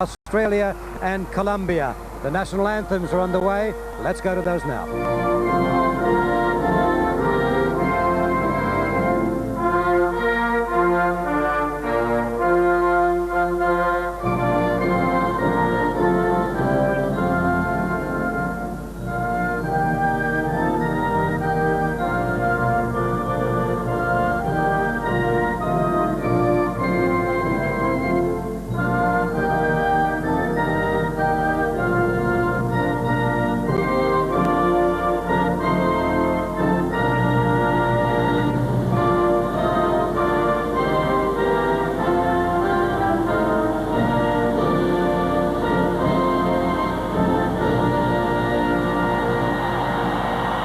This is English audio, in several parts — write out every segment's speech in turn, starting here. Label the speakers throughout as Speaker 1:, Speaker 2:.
Speaker 1: Australia and Colombia. The national anthems are underway. Let's go to those now.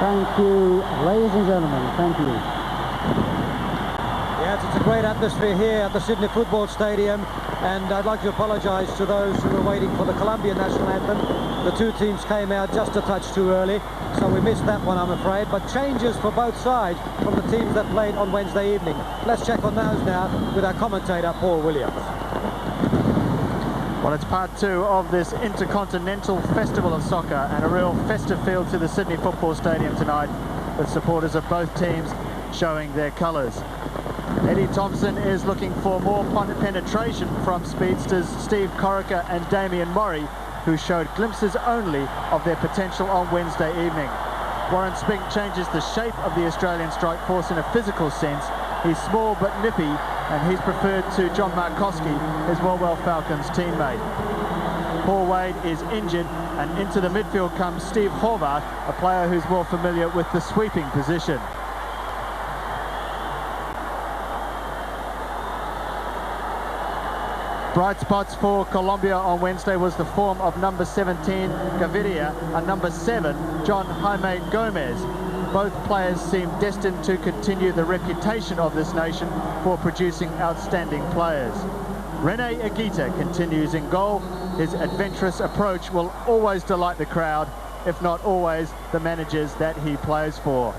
Speaker 2: Thank you, ladies and gentlemen, thank you.
Speaker 1: Yes, it's a great atmosphere here at the Sydney Football Stadium, and I'd like to apologise to those who were waiting for the Colombian national anthem. The two teams came out just a touch too early, so we missed that one, I'm afraid, but changes for both sides from the teams that played on Wednesday evening. Let's check on those now with our commentator, Paul Williams.
Speaker 3: Well, it's part two of this intercontinental festival of soccer, and a real festive feel to the Sydney Football Stadium tonight, with supporters of both teams showing their colours. Eddie Thompson is looking for more penetration from speedsters Steve Corica and Damien Murray, who showed glimpses only of their potential on Wednesday evening. Warren Spink changes the shape of the Australian strike force in a physical sense. He's small but nippy, and he's preferred to John Markowski, his Morwell Falcons teammate. Paul Wade is injured, and into the midfield comes Steve Horvath, a player who's more familiar with the sweeping position. Bright spots for Colombia on Wednesday was the form of number 17 Gaviria and number 7 John Jaime Gomez. Both players seem destined to continue the reputation of this nation for producing outstanding players. Rene Higuita continues in goal. His adventurous approach will always delight the crowd, if not always the managers that he plays for.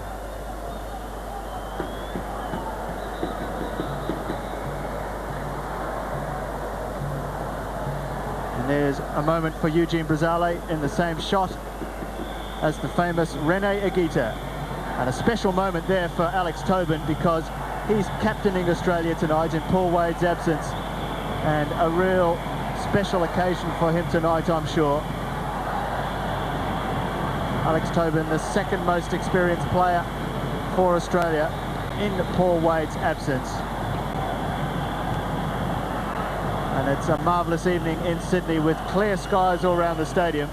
Speaker 3: And there's a moment for Eugene Brazale in the same shot as the famous Rene Higuita. And a special moment there for Alex Tobin, because he's captaining Australia tonight in Paul Wade's absence, and a real special occasion for him tonight, I'm sure. Alex Tobin, the second most experienced player for Australia in Paul Wade's absence. And it's a marvellous evening in Sydney with clear skies all around the stadium.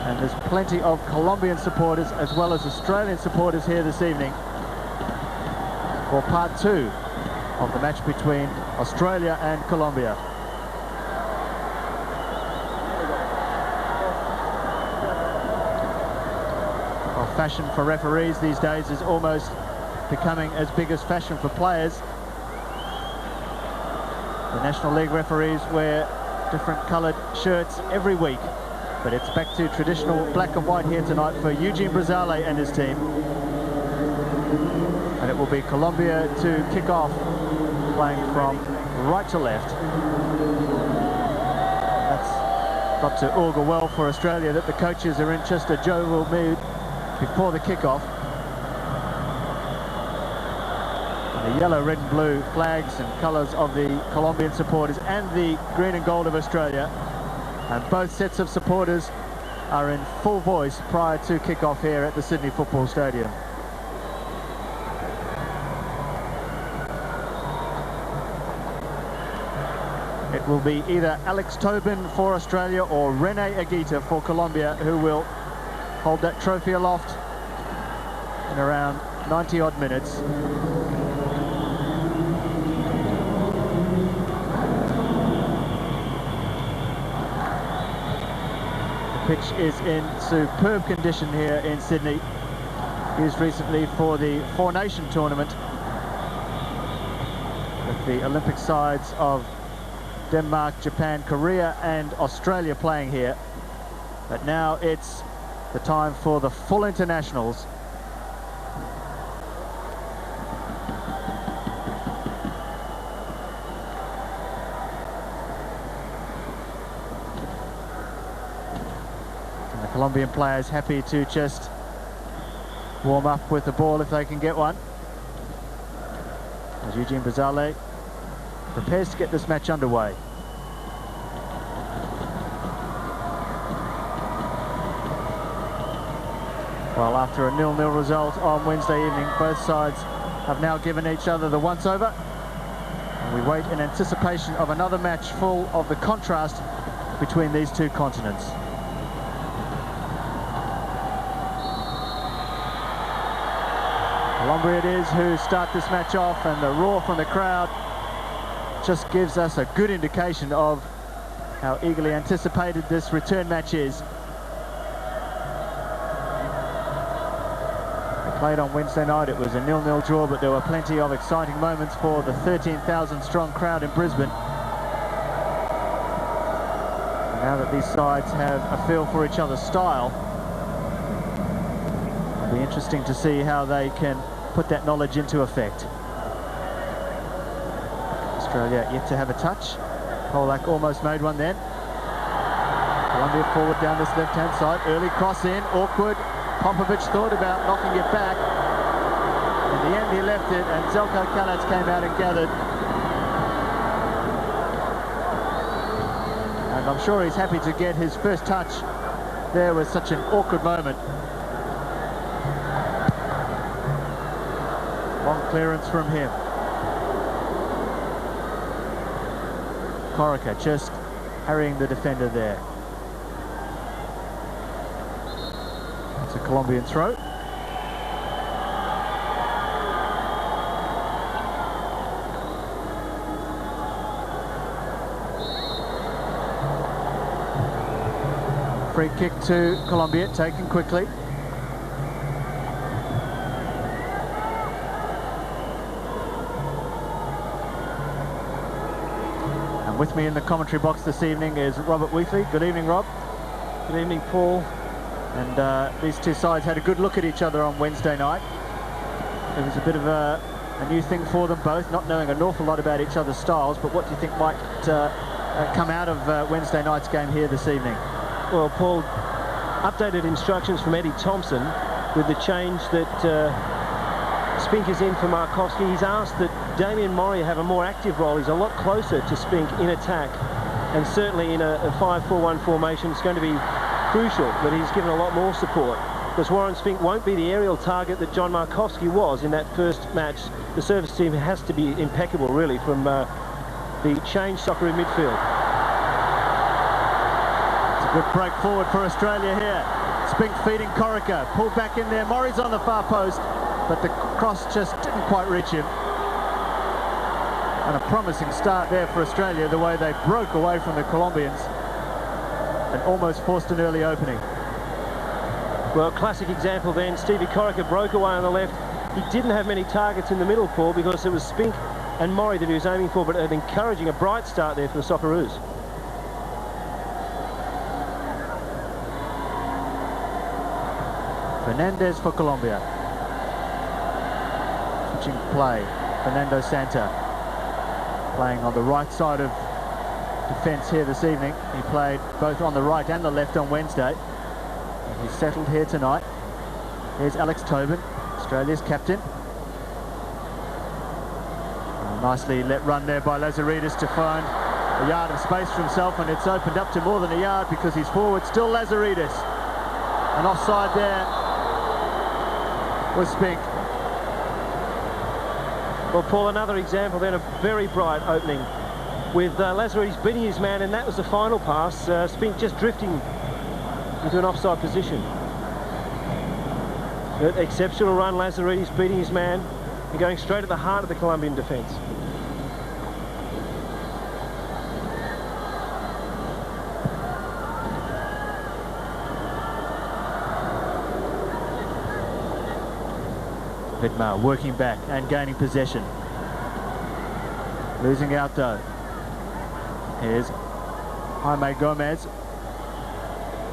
Speaker 3: And there's plenty of Colombian supporters as well as Australian supporters here this evening for part two of the match between Australia and Colombia. Well, fashion for referees these days is almost becoming as big as fashion for players. The National League referees wear different coloured shirts every week. But it's back to traditional black and white here tonight for Eugene Brazale and his team. And it will be Colombia to kick off, playing from right to left. That's got to augur well for Australia that the coaches are in just a jovial mood before the kickoff. And the yellow, red and blue flags and colours of the Colombian supporters and the green and gold of Australia. And both sets of supporters are in full voice prior to kick-off here at the Sydney Football Stadium. It will be either Alex Tobin for Australia or Rene Higuita for Colombia, who will hold that trophy aloft in around 90-odd minutes. Pitch is in superb condition here in Sydney. Used recently for the Four Nation tournament, with the Olympic sides of Denmark, Japan, Korea and Australia playing here. But now it's the time for the full internationals. Colombian players happy to just warm up with the ball if they can get one. As Eugene Brazale prepares to get this match underway. Well, after a 0-0 result on Wednesday evening, both sides have now given each other the once-over. And we wait in anticipation of another match full of the contrast between these two continents. Colombia it is who start this match off, and the roar from the crowd just gives us a good indication of how eagerly anticipated this return match is. Played on Wednesday night, it was a 0-0 draw, but there were plenty of exciting moments for the 13,000 strong crowd in Brisbane. And now that these sides have a feel for each other's style, it'll be interesting to see how they can put that knowledge into effect. Australia yet to have a touch. Polak almost made one then. Colombia forward down this left-hand side, early cross in, awkward. Popovic thought about knocking it back. In the end, he left it, and Zelko Kalac came out and gathered. And I'm sure he's happy to get his first touch. There was such an awkward moment. Long clearance from him. Corica just harrying the defender there. It's a Colombian throw. Free kick to Colombia, taken quickly. And with me in the commentary box this evening is Robert Wheatley. Good evening, Rob.
Speaker 4: Good evening, Paul.
Speaker 3: And these two sides had a good look at each other on Wednesday night. It was a bit of a new thing for them both, not knowing an awful lot about each other's styles. But what do you think might come out of Wednesday night's game here this evening?
Speaker 4: Well, Paul, updated instructions from Eddie Thompson with the change that Spink is in for Markowski. He's asked that Damien Murray have a more active role. He's a lot closer to Spink in attack, and certainly in a 5-4-1 formation it's going to be crucial that he's given a lot more support, because Warren Spink won't be the aerial target that John Markowski was in that first match. The service team has to be impeccable, really, from the change Socceroo midfield.
Speaker 3: It's a good break forward for Australia here. Spink feeding Corica, pulled back in there. Murray's on the far post, but the cross just didn't quite reach him. And a promising start there for Australia, the way they broke away from the Colombians and almost forced an early opening.
Speaker 4: Well, classic example then. Stevie Corica broke away on the left. He didn't have many targets in the middle, Paul, because it was Spink and Murray that he was aiming for, but an encouraging, a bright start there for the Socceroos.
Speaker 3: Fernandez for Colombia. Switching play. Fernando Santa playing on the right side of defence here this evening. He played both on the right and the left on Wednesday. And he's settled here tonight. Here's Alex Tobin, Australia's captain. Nicely let run there by Lazaridis to find a yard of space for himself, and it's opened up to more than a yard because he's forward. Still Lazaridis. And offside there was Spink.
Speaker 4: Well, Paul, another example then of very bright opening with Lazaridis beating his man, and that was the final pass. Spink just drifting into an offside position. But exceptional run, Lazaridis beating his man and going straight at the heart of the Colombian defence.
Speaker 3: Vidmar working back and gaining possession. Losing out though. Here's Jaime Gomez.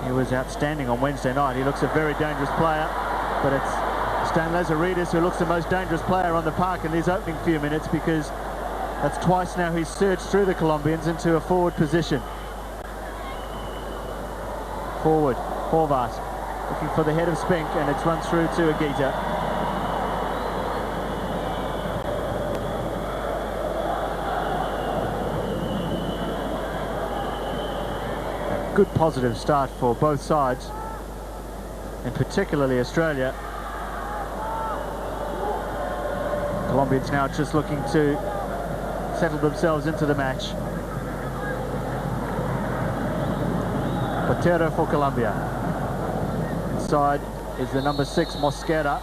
Speaker 3: He was outstanding on Wednesday night. He looks a very dangerous player, but it's Stan Lazaridis who looks the most dangerous player on the park in these opening few minutes, because that's twice now he's surged through the Colombians into a forward position. Forward, Horvath looking for the head of Spink, and it's run through to Agita. A good positive start for both sides, and particularly Australia. Colombians now just looking to settle themselves into the match. Botero for Colombia. Inside is the number 6, Mosquera.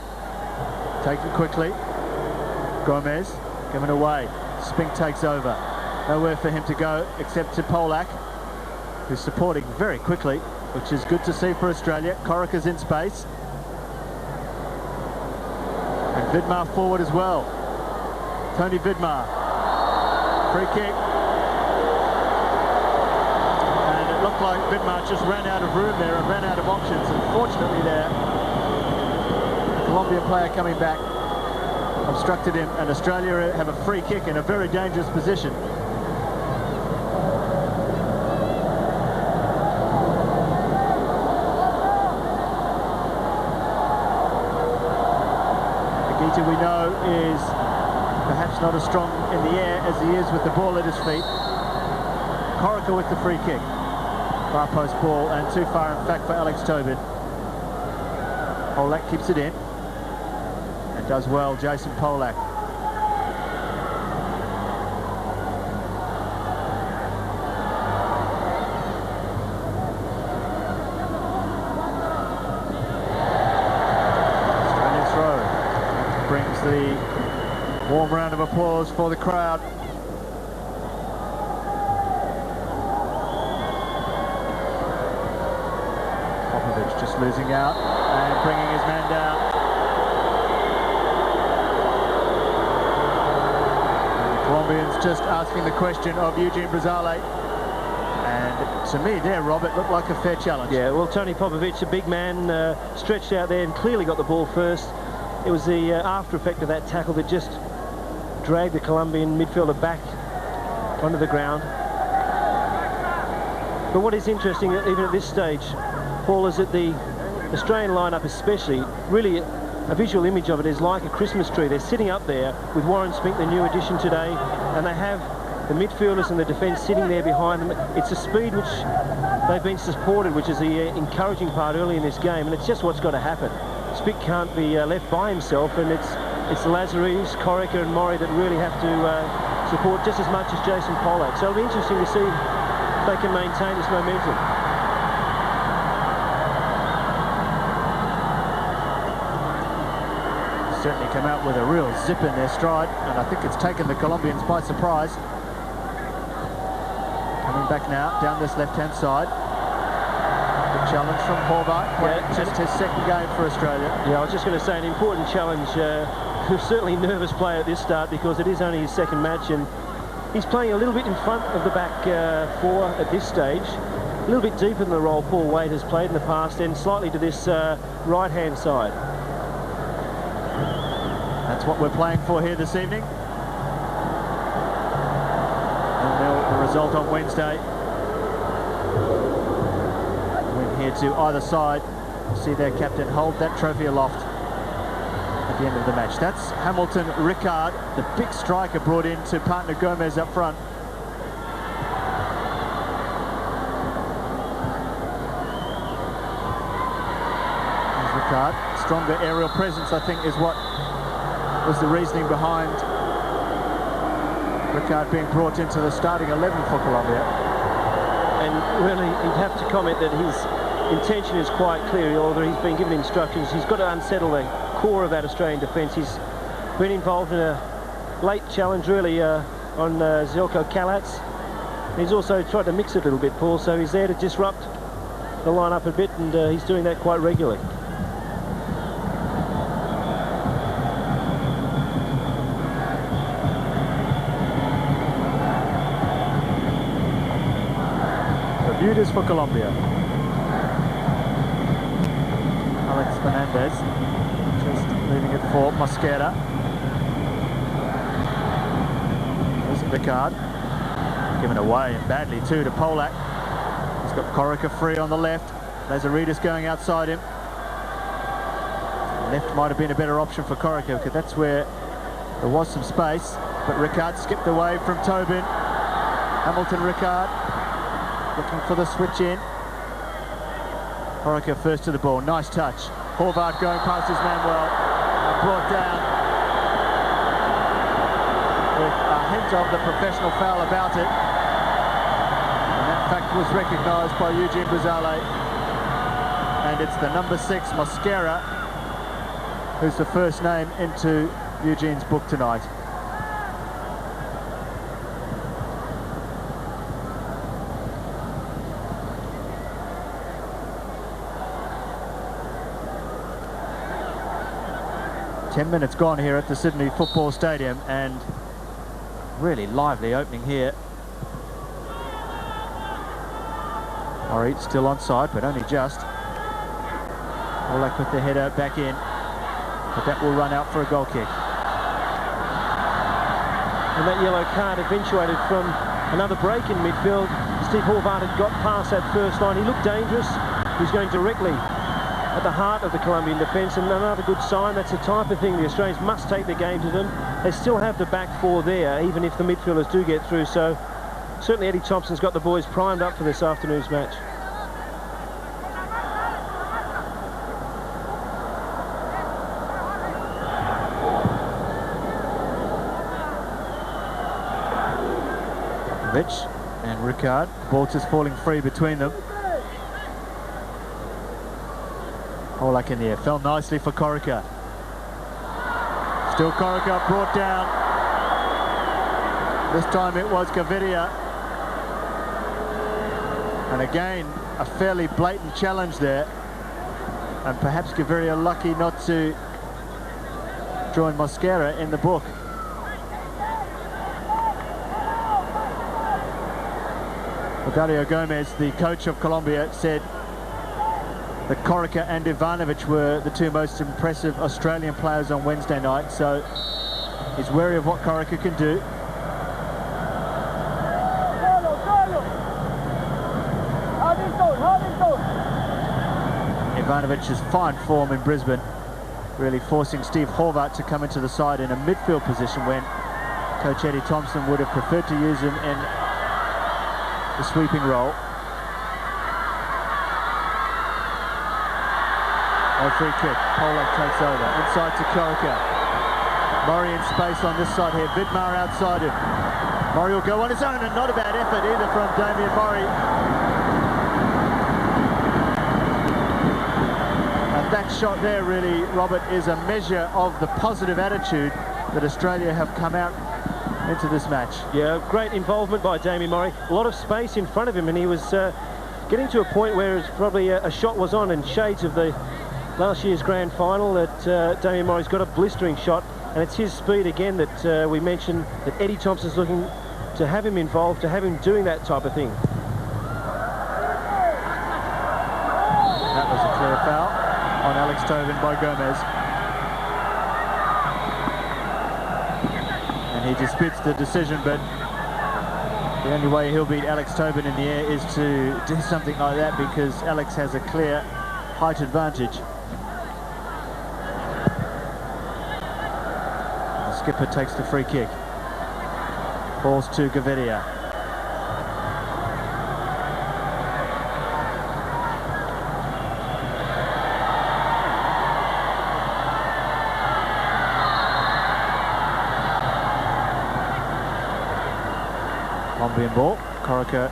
Speaker 3: Taken quickly. Gomez given away. Spink takes over. Nowhere for him to go except to Polak, who's supporting very quickly, which is good to see for Australia. Corica's in space. And Vidmar forward as well. Tony Vidmar. Free kick. And it looked like Vidmar just ran out of room there and ran out of options. Unfortunately there, the Colombian player coming back obstructed him, and Australia have a free kick in a very dangerous position. Agita, we know, is perhaps not as strong in the air as he is with the ball at his feet. Corica with the free kick. Far post ball, and too far in fact for Alex Tobin. Polak keeps it in. And does well, Jason Polak. Australian throw brings the warm round of applause for the crowd. Popovic just losing out and bringing his man down. And the Colombians just asking the question of Eugene Brazale. And to me there, Rob, it looked like a fair challenge.
Speaker 4: Yeah, well, Tony Popovic, a big man, stretched out there and clearly got the ball first. It was the after effect of that tackle that just dragged the Colombian midfielder back onto the ground. But what is interesting, even at this stage, Paul, is that the Australian lineup especially, really a visual image of it is like a Christmas tree. They're sitting up there with Warren Spink, the new addition today, and they have the midfielders and the defence sitting there behind them. It's a speed which they've been supported, which is the encouraging part early in this game, and it's just what's got to happen. Spink can't be left by himself, and it's Lazaris, Corica and Mori that really have to support just as much as Jason Polak. So it'll be interesting to see if they can maintain this momentum.
Speaker 3: Certainly come out with a real zip in their stride, and I think it's taken the Colombians by surprise. Coming back now down this left-hand side. Good challenge from Horvath. Yeah, just his second game for Australia. Yeah,
Speaker 4: I was just going to say an important challenge. Who's certainly a nervous player at this start because it is only his second match, and he's playing a little bit in front of the back four at this stage. A little bit deeper than the role Paul Waite has played in the past, and slightly to this right-hand side.
Speaker 3: That's what we're playing for here this evening. 0-0 the result on Wednesday. Win here to either side. See their captain hold that trophy aloft at the end of the match. That's Hamilton Ricard, the big striker brought in to partner Gomez up front. There's Ricard. Stronger aerial presence, I think, is what was the reasoning behind Ricard being brought into the starting 11 for Colombia.
Speaker 4: And really, you'd have to comment that his intention is quite clear, although he's been given instructions. He's got to unsettle the core of that Australian defence. He's been involved in a late challenge, really, on Zeljko Kalac. He's also tried to mix it a little bit, Paul, so he's there to disrupt the line-up a bit, and he's doing that quite regularly.
Speaker 3: Bermudez for Colombia. Alex Fernandez just leaving it for Mosquera. There's Ricard. Given away, and badly too, to Polak. He's got Corica free on the left. Lazaridis going outside him. Left might have been a better option for Corica, because that's where there was some space. But Ricard skipped away from Tobin. Hamilton Ricard looking for the switch in. Corica first to the ball. Nice touch. Horvath going past his man well. And brought down with a hint of the professional foul about it. And that fact was recognised by Eugene Buzale. And it's the number 6, Mosquera, who's the first name into Eugene's book tonight. Ten minutes gone here at the Sydney Football Stadium, and really lively opening here. Murray still onside, but only just. Olak with the header back in, but that will run out for a goal kick.
Speaker 4: And that yellow card eventuated from another break in midfield. Steve Horvath had got past that first line. He looked dangerous. He's going directly at the heart of the Colombian defence, and another good sign. That's the type of thing the Australians must take the game to them. They still have the back four there, even if the midfielders do get through. So certainly Eddie Thompson's got the boys primed up for this afternoon's match.
Speaker 3: And Ricard, ball just falling free between them. Olak in the air, fell nicely for Corica. Still Corica brought down. This time it was Gaviria. And again, a fairly blatant challenge there. And perhaps Gaviria lucky not to join Mosquera in the book. Dario Gomez, the coach of Colombia, said that Corica and Ivanovic were the two most impressive Australian players on Wednesday night, so he's wary of what Corica can do. Ivanovic's fine form in Brisbane, really forcing Steve Horvath to come into the side in a midfield position when Coach Eddie Thompson would have preferred to use him in the sweeping role. A free kick. Polak takes over. Inside to Corica. Murray in space on this side here. Vidmar outside him. Murray will go on his own, and not a bad effort either from Damien Murray. And that shot there really, Robert, is a measure of the positive attitude that Australia have come out into this match. Yeah, great involvement by Damien Murray. A lot of space in front of him, and he was getting to a point where probably a shot was on, and shades of the last year's grand final that Damien Murray's got a blistering shot, and it's his speed again that we mentioned that Eddie Thompson's looking to have him involved, to have him doing that type of thing. That was a clear foul on Alex Tobin by Gomez. He disputes the decision, but the only way he'll beat Alex Tobin in the air is to do something like that, because Alex has a clear height advantage. The skipper takes the free kick. Balls to Gaviria. Colombian ball. Corica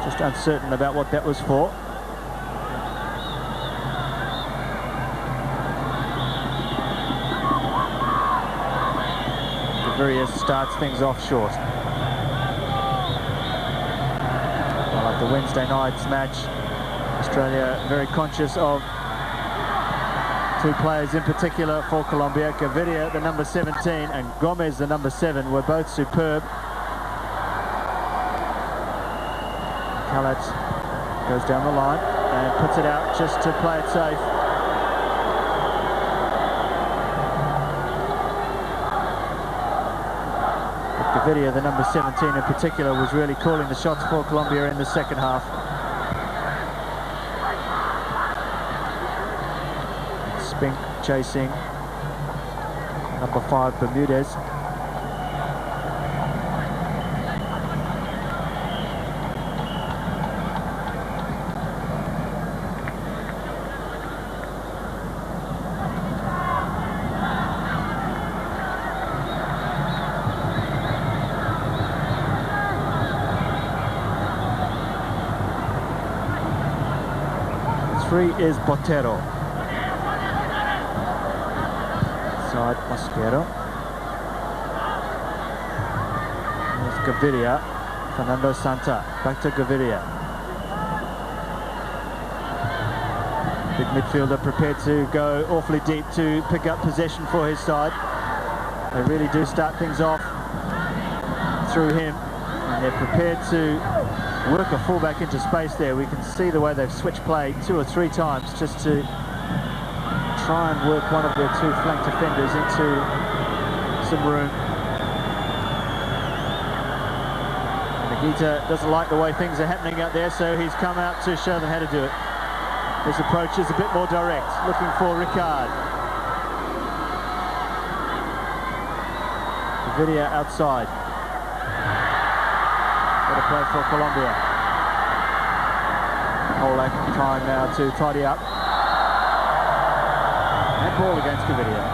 Speaker 3: just uncertain about what that was for. Gaviria starts things off short. Well, like the Wednesday night's match, Australia very conscious of two players in particular for Colombia. Gaviria, the number 17, and Gomez, the number 7, were both superb. Khaled goes down the line and puts it out just to play it safe. Gaviria, the number 17 in particular, was really calling the shots for Colombia in the second half. Spink chasing number 5 Bermudez. Three is Botero. Side Mosquero. There's Gaviria. Fernando Santa. Back to Gaviria. Big midfielder prepared to go awfully deep to pick up possession for his side. They really do start things off through him, and they're prepared to work a fullback into space there. We can see the way they've switched play 2 or 3 times just to try and work one of their 2 flank defenders into some room. Nagita doesn't like the way things are happening out there, so he's come out to show them how to do it. His approach is a bit more direct, looking for Ricard. Gaviria outside. Better play for Colombia. Olak trying now to tidy up. And ball against Gaviria.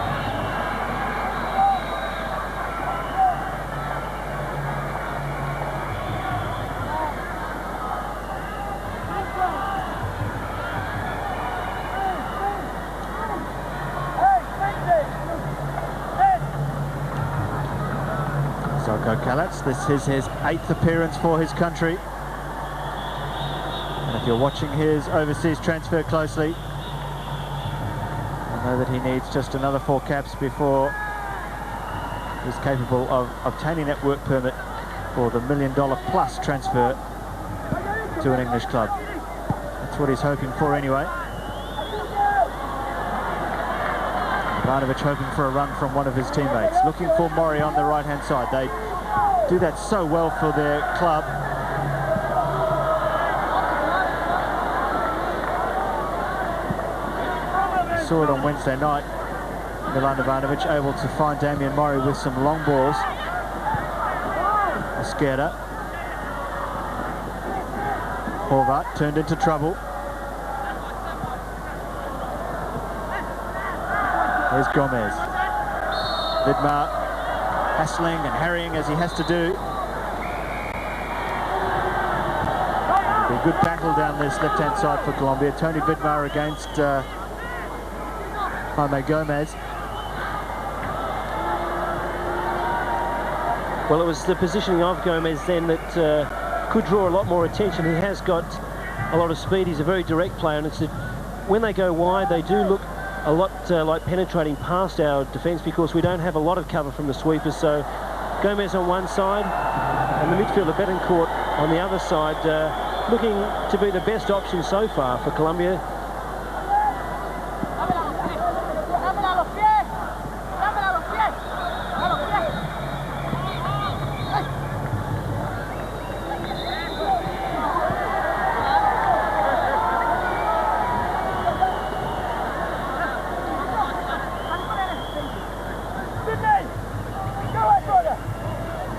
Speaker 3: Kalats, this is his 8th appearance for his country, and if you're watching his overseas transfer closely, you'll know that he needs just another 4 caps before he's capable of obtaining that work permit for the $1 million plus transfer to an English club. That's what he's hoping for anyway. Ivanovic hoping for a run from one of his teammates, looking for Mori on the right hand side. They do that so well for their club. Saw it on Wednesday night. Milan Ivanovic able to find Damian Mori with some long balls. Mosquera. Horvath turned into trouble. There's Gomez. Vidmar hassling and harrying as he has to do. It'll be a good battle down this left-hand side for Colombia. Tony Vidmar against Jaime Gomez.
Speaker 4: Well, it was the positioning of Gomez then that could draw a lot more attention. He has got a lot of speed. He's a very direct player, and it's when they go wide, they do look a lot like penetrating past our defence because we don't have a lot of cover from the sweepers. So Gomez on one side and the midfielder Betancourt on the other side, looking to be the best option so far for Colombia.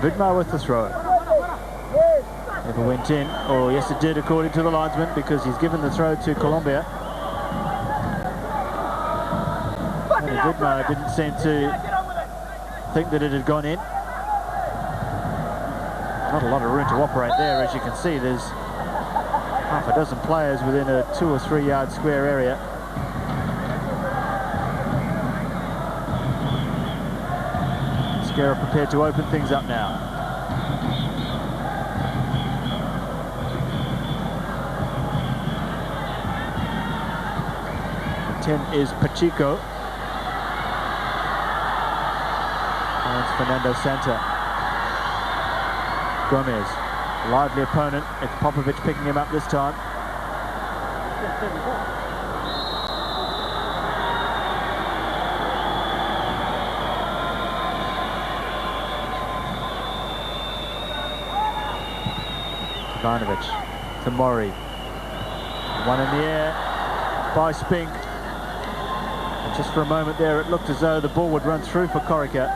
Speaker 3: Vidmar with the throw. Never went in, or yes it did according to the linesman, because he's given the throw to Colombia. And Vidmar didn't seem to think that it had gone in. Not a lot of room to operate there, as you can see. There's half a dozen players within a 2 or 3 yard square area. Prepared to open things up now. The 10 is Pacheco. And it's Fernando Santa. Gomez, lively opponent. It's Popovic picking him up this time. Ivanovic to Mori. One in the air by Spink. And Just for a moment there, it looked as though the ball would run through for Corica.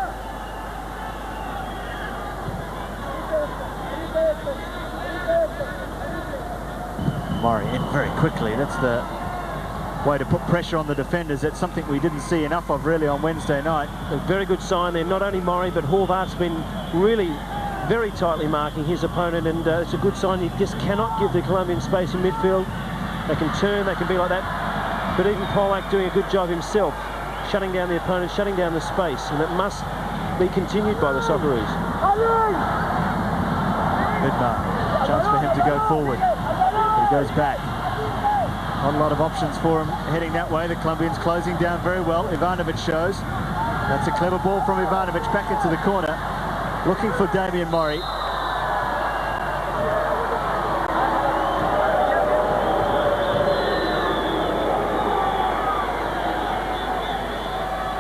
Speaker 3: Murray in very quickly. That's the way to put pressure on the defenders. That's something we didn't see enough of really on Wednesday night.
Speaker 4: A very good sign there. Not only Murray, but Horvath's been really very tightly marking his opponent, and it's a good sign. He just cannot give the Colombian space in midfield. They can turn, they can be like that. But even Pollack doing a good job himself, shutting down the opponent, shutting down the space, and it must be continued by the Socceroos.
Speaker 3: Good mark. Chance for him to go forward. He goes back. Not a lot of options for him heading that way. The Colombians closing down very well. Ivanovic shows. That's a clever ball from Ivanovic back into the corner. Looking for Damien Murray.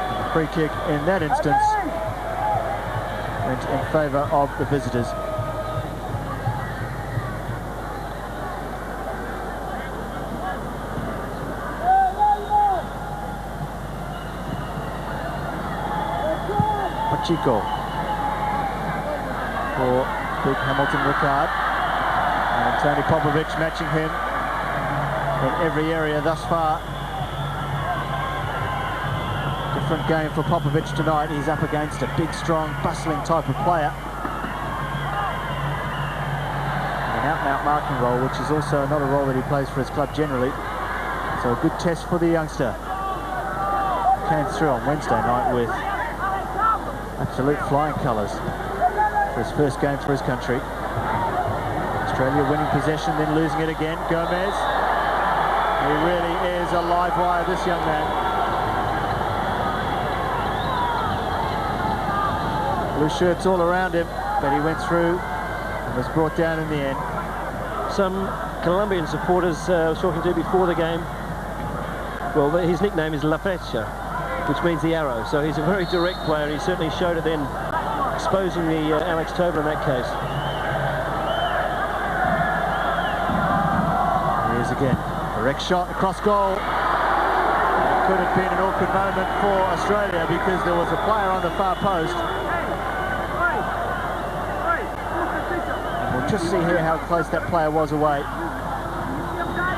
Speaker 3: And the free kick in that instance went in favour of the visitors. Chico for big Hamilton Ricard, and Tony Popovic matching him in every area thus far. Different game for Popovic tonight. He's up against a big, strong, bustling type of player. An out-and-out marking role, which is also not a role that he plays for his club generally. So a good test for the youngster. Came through on Wednesday night with absolute flying colours for his first game for his country. Australia winning possession, then losing it again. Gomez. He really is a live wire, this young man. Blue shirts all around him, but he went through and was brought down in the end.
Speaker 4: Some Colombian supporters I was talking to before the game, well, his nickname is La Flecha, which means the arrow, so he's a very direct player, and he certainly showed it then, exposing the Alex Tobin in that case.
Speaker 3: He is again, direct shot across goal. It could have been an awkward moment for Australia because there was a player on the far post. And we'll just see here how close that player was away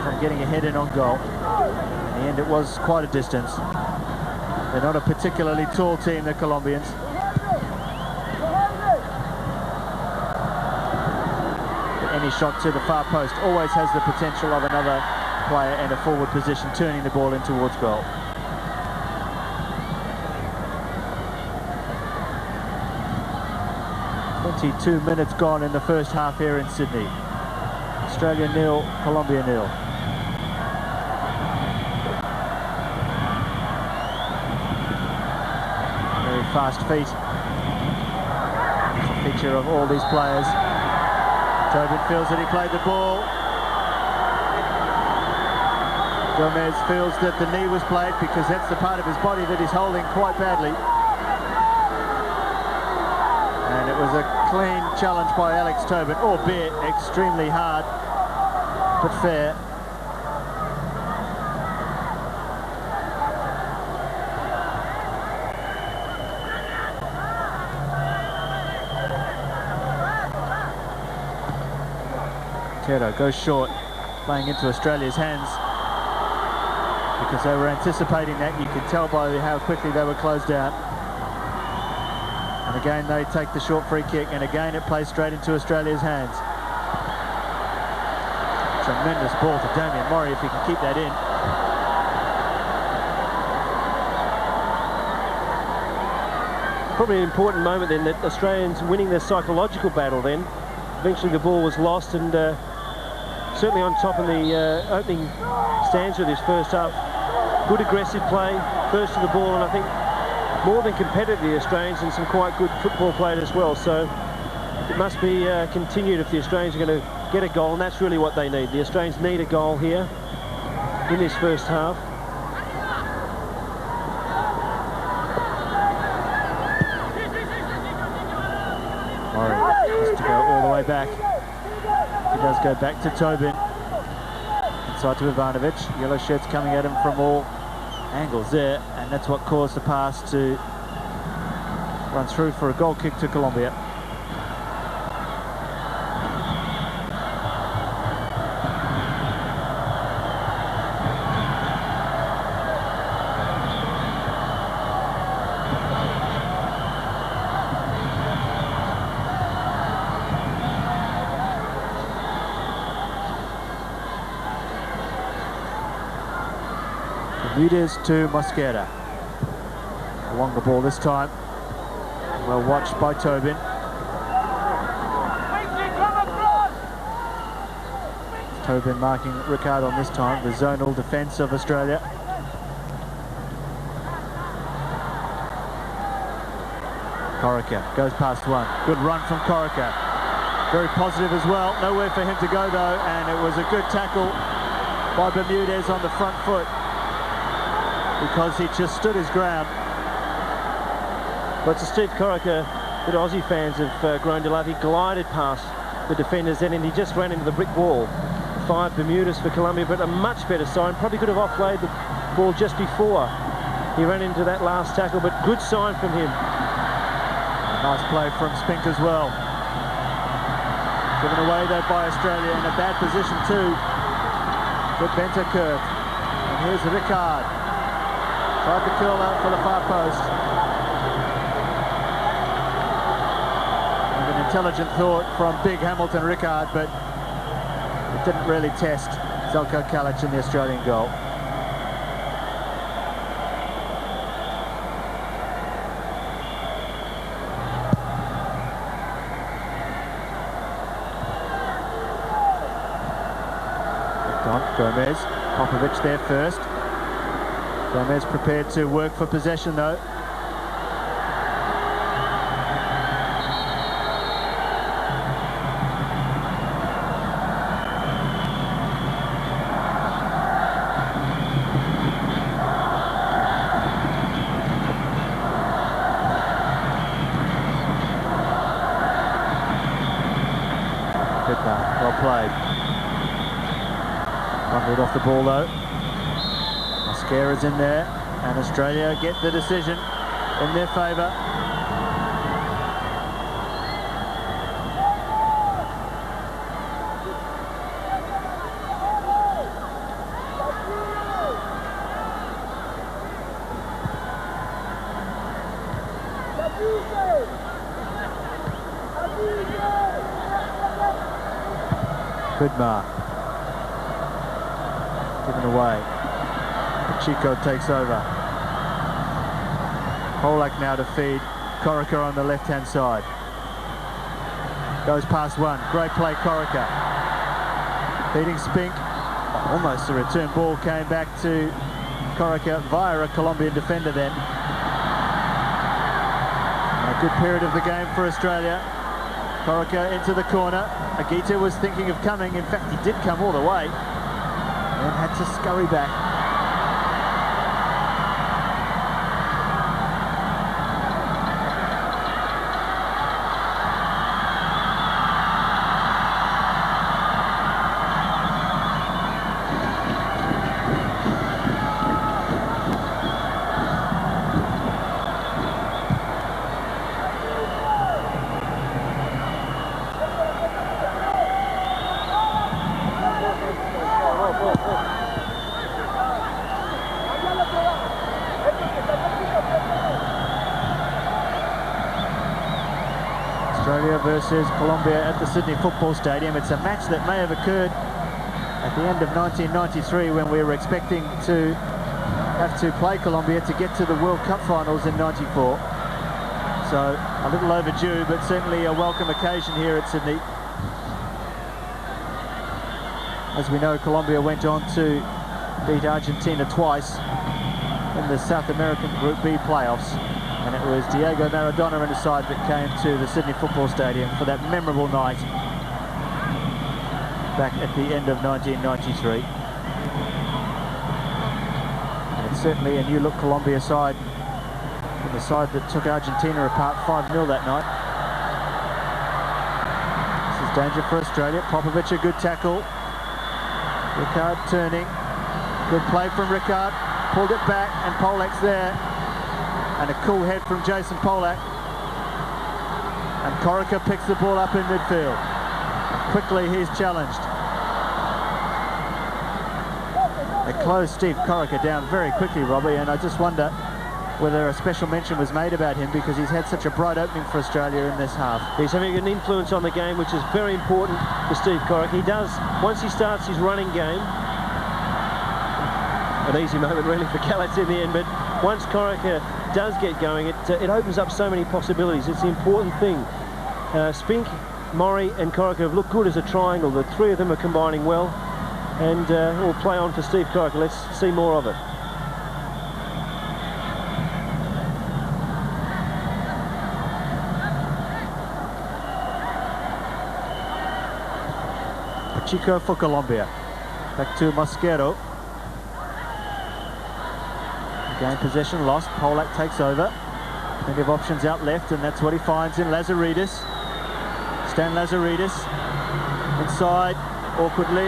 Speaker 3: from getting a head in on goal. In the end, it was quite a distance. They're not a particularly tall team, the Colombians. But any shot to the far post always has the potential of another player in a forward position turning the ball in towards goal. "22 minutes gone in the first half here in Sydney. Australia 0, Colombia 0. Fast feet. It's a feature of all these players. Tobin feels that he played the ball. Gomez feels that the knee was played because that's the part of his body that he's holding quite badly. And it was a clean challenge by Alex Tobin, albeit extremely hard, but fair. Tero goes short, playing into Australia's hands because they were anticipating that. You could tell by how quickly they were closed down. And again they take the short free kick, and again it plays straight into Australia's hands. Tremendous ball for Damien Murray if he can keep that in.
Speaker 4: Probably an important moment then, that Australians winning their psychological battle then. Eventually the ball was lost, and certainly on top in the opening stanza of this first half. Good aggressive play, first to the ball, and I think more than competitive, the Australians, and some quite good football played as well. So it must be continued if the Australians are going to get a goal, and that's really what they need. The Australians need a goal here in this first half.
Speaker 3: Murray has to go all the way back. He does go back to Tobin. Inside to Ivanovic. Yellow shirts coming at him from all angles there, and that's what caused the pass to run through for a goal kick to Colombia. Bermudez to Mosquera. Along the ball this time. Well watched by Tobin. Tobin marking Ricard on this time, the zonal defence of Australia. Corica goes past one. Good run from Corica. Very positive as well. Nowhere for him to go though, and it was a good tackle by Bermudez on the front foot, because he just stood his ground.
Speaker 4: But to Steve Corica, that Aussie fans have grown to love, he glided past the defenders then, and he just ran into the brick wall. 5 Bermudez for Colombia, but a much better sign. Probably could have offloaded the ball just before he ran into that last tackle, but good sign from him.
Speaker 3: A nice play from Spink as well. Given away though by Australia, in a bad position too. Good Bentancur. And here's Ricard. Tried to curl out for the far post. An intelligent thought from big Hamilton Ricard, but it didn't really test Zelko Kalic in the Australian goal. Gomez, Popovic there first. Gomez prepared to work for possession though. Well played. Bundled off the ball though. Mosquera's in there, and Australia get the decision in their favour. Good mark. Given away. Chico takes over. Polak now to feed Corica on the left-hand side. Goes past one. Great play, Corica. Feeding Spink. Almost a return ball came back to Corica via a Colombian defender then. A good period of the game for Australia. Corica into the corner. Aguita was thinking of coming. In fact, he did come all the way and had to scurry back. Australia versus Colombia at the Sydney Football Stadium. It's a match that may have occurred at the end of 1993, when we were expecting to have to play Colombia to get to the World Cup finals in 94. So a little overdue, but certainly a welcome occasion here at Sydney. As we know, Colombia went on to beat Argentina twice in the South American Group B playoffs. And it was Diego Maradona and his side that came to the Sydney Football Stadium for that memorable night back at the end of 1993. And it's certainly a new-look Colombia side, and the side that took Argentina apart 5-0 that night. This is danger for Australia. Popovic, a good tackle. Ricard turning. Good play from Ricard. pulled it back, and Polak's there. And a cool head from Jason Polak. And Corica picks the ball up in midfield. Quickly he's challenged. They closed Steve Corica down very quickly, Robbie, and I just wonder whether a special mention was made about him because he's had such a bright opening for Australia in this half.
Speaker 4: He's having an influence on the game, which is very important for Steve Corica. He does, once he starts his running game, an easy moment really for Callets in the end, but once Corica does get going, it opens up so many possibilities. It's the important thing. Spink, Murray and Corica have looked good as a triangle. The three of them are combining well, and we'll play on for Steve Corica. Let's see more of it.
Speaker 3: Pacheco for Colombia. Back to Mosquero. Again, possession lost. Polak takes over. Plenty of options out left, and that's what he finds in Lazaridis. Stan Lazaridis inside, awkwardly.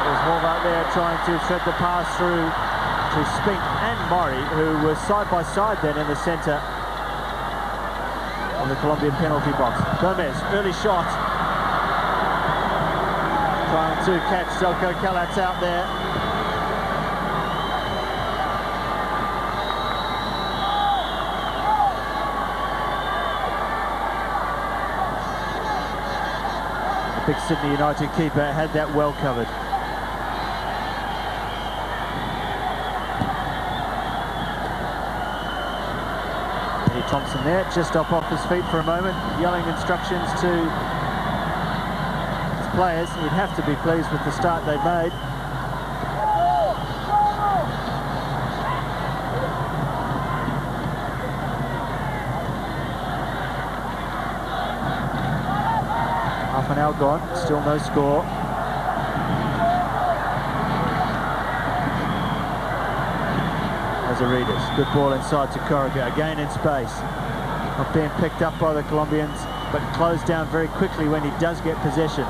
Speaker 3: There's Horvath there trying to thread the pass through to Spink and Murray, who were side by side then in the centre of the Colombian penalty box. Gomez, early shot. Trying to catch Zelko Callats out there. Big Sydney United keeper had that well covered. Eddie Thompson there, just up off his feet for a moment, yelling instructions to his players. He'd have to be pleased with the start they've made. Half an hour gone, still no score. Lazaridis, good ball inside to Corica, again in space. Not being picked up by the Colombians, but closed down very quickly when he does get possession.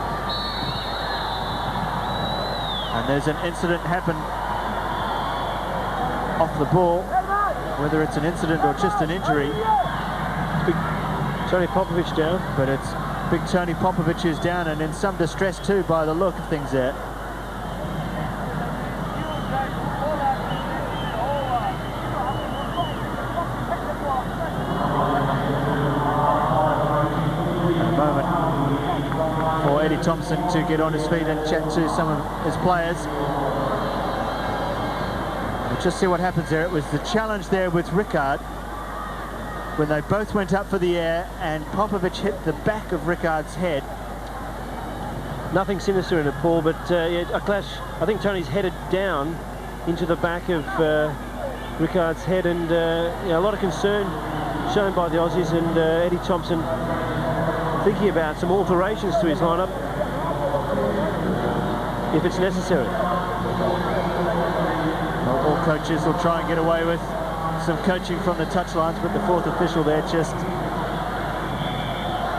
Speaker 3: And there's an incident happen off the ball, whether it's an incident or just an injury.
Speaker 4: Big Tony Popovic down.
Speaker 3: But it's big Tony Popovic is down and in some distress too by the look of things there. A moment for Eddie Thompson to get on his feet and chat to some of his players. We'll just see what happens there. It was the challenge there with Ricard, when they both went up for the air and Popovic hit the back of Ricard's head.
Speaker 4: Nothing sinister in it, Paul, but yeah, a clash. I think Tony's headed down into the back of Ricard's head, and a lot of concern shown by the Aussies, and Eddie Thompson thinking about some alterations to his lineup if it's necessary.
Speaker 3: Well, all coaches will try and get away with some coaching from the touchlines, but the fourth official there just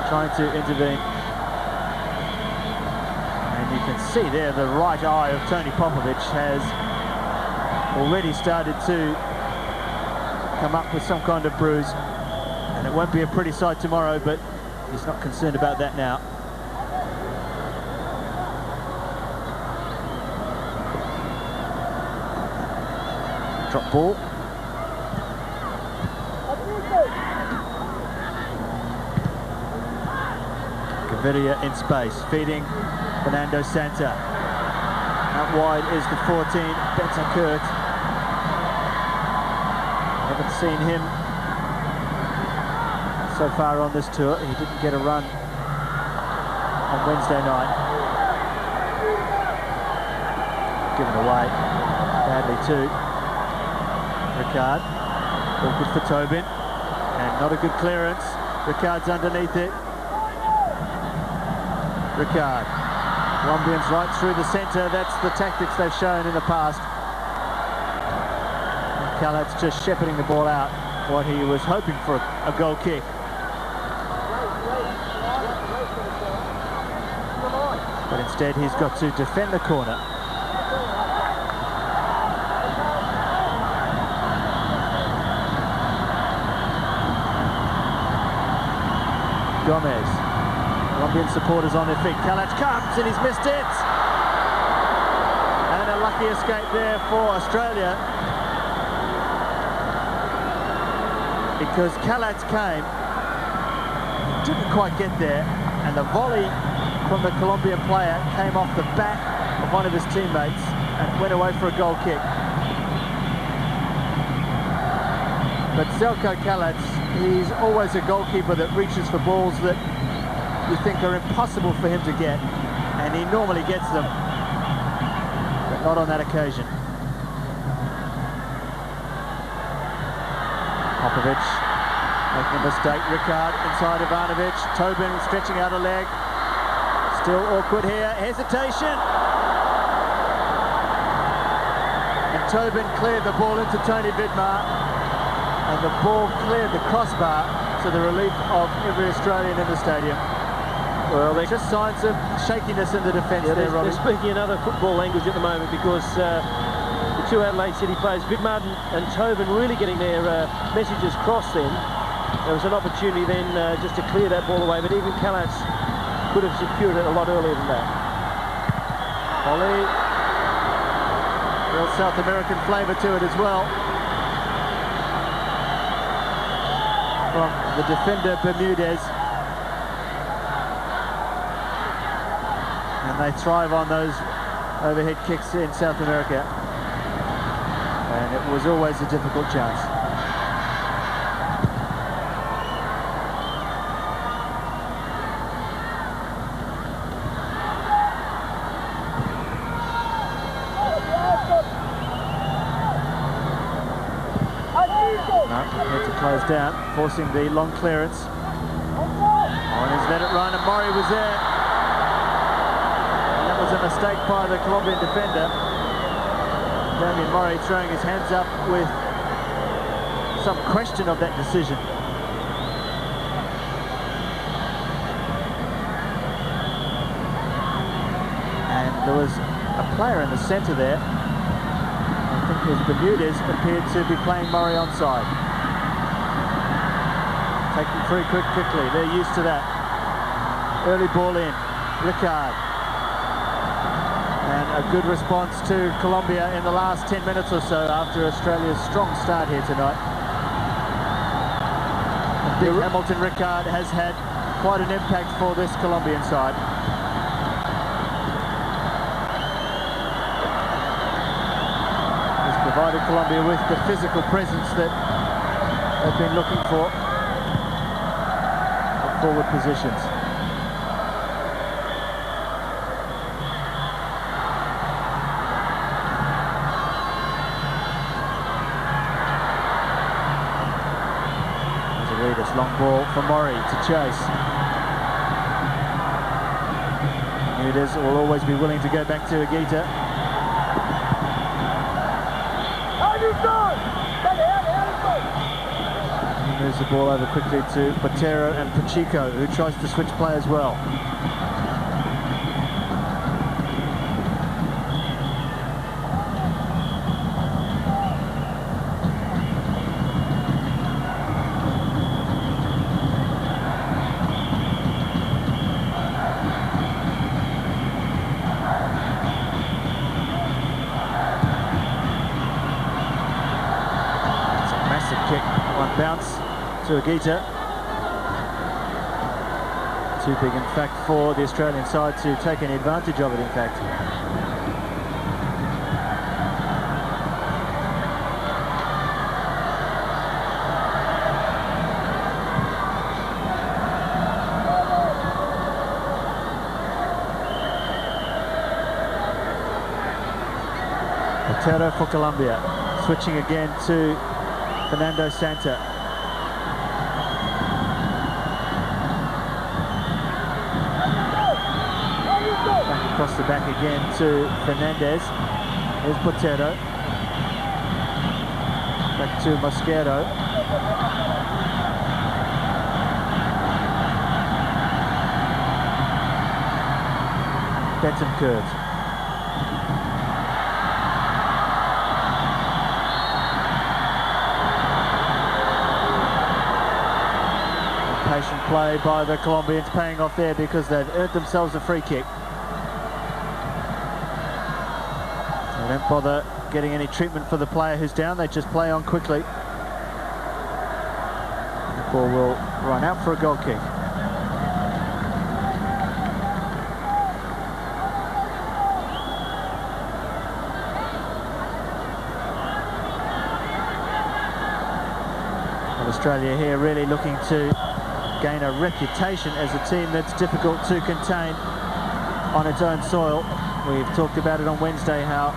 Speaker 3: trying to intervene. And you can see there the right eye of Tony Popovic has already started to come up with some kind of bruise, and it won't be a pretty sight tomorrow, but he's not concerned about that now. Drop ball. Gaviria in space, feeding Fernando Santa. Out wide is the 14, Bentancur. Haven't seen him so far on this tour. He didn't get a run on Wednesday night. Given away badly too. Ricard, awkward for Tobin, and not a good clearance. Ricard's underneath it. Ricard, Colombians right through the centre. That's the tactics they've shown in the past. Callat's just shepherding the ball out, what he was hoping for a goal kick. But instead he's got to defend the corner. Gomez. Colombian supporters on their feet. Kalach comes and he's missed it. And a lucky escape there for Australia, because Kalach came, didn't quite get there, and the volley from the Colombian player came off the back of one of his teammates and went away for a goal kick. But Zeljko Kalach, he's always a goalkeeper that reaches for balls that you think are impossible for him to get, and he normally gets them, but not on that occasion. Popovic making a mistake. Ricard inside Ivanovic. Tobin stretching out a leg. Still awkward here. Hesitation. And Tobin cleared the ball into Tony Vidmar, and the ball cleared the crossbar to the relief of every Australian in the stadium.
Speaker 4: Well,
Speaker 3: There's just signs of shakiness in the defence there, Robbie.
Speaker 4: They're speaking another football language at the moment, because the two Adelaide City players, Vidmar and Tobin, really getting their messages crossed then. There was an opportunity then just to clear that ball away, but even Kalach could have secured it a lot earlier than that.
Speaker 3: Volley. Real South American flavour to it as well. From the defender Bermudez. And they thrive on those overhead kicks in South America. And it was always a difficult chance. No, had to close down, forcing the long clearance. Oh, and he's let it run, and Murray was there. And that was a mistake by the Colombian defender. Damian Murray throwing his hands up with some question of that decision. And there was a player in the centre there, I think it was Bermudez, appeared to be playing Murray onside. Taking free quickly, they're used to that. Early ball in, Ricard. And a good response to Colombia in the last 10 minutes or so after Australia's strong start here tonight. And big Hamilton Ricard has had quite an impact for this Colombian side. He's provided Colombia with the physical presence that they've been looking for at forward positions. Long ball for Murray to chase. Bermudez will always be willing to go back to Aguita. He moves the ball over quickly to Botero and Pacheco, who tries to switch play as well. Kick, one bounce to Aguita. Too big, in fact, for the Australian side to take any advantage of it, in fact. Botero for Colombia, switching again to Fernando Santa. Back across the back again to Fernandez. Here's Botero. Back to Mosquero. Betancourt. Patient play by the Colombians paying off there because they've earned themselves a free kick. They don't bother getting any treatment for the player who's down, they just play on quickly. The ball will run out for a goal kick. Australia here really looking to gain a reputation as a team that's difficult to contain on its own soil. We've talked about it on Wednesday, how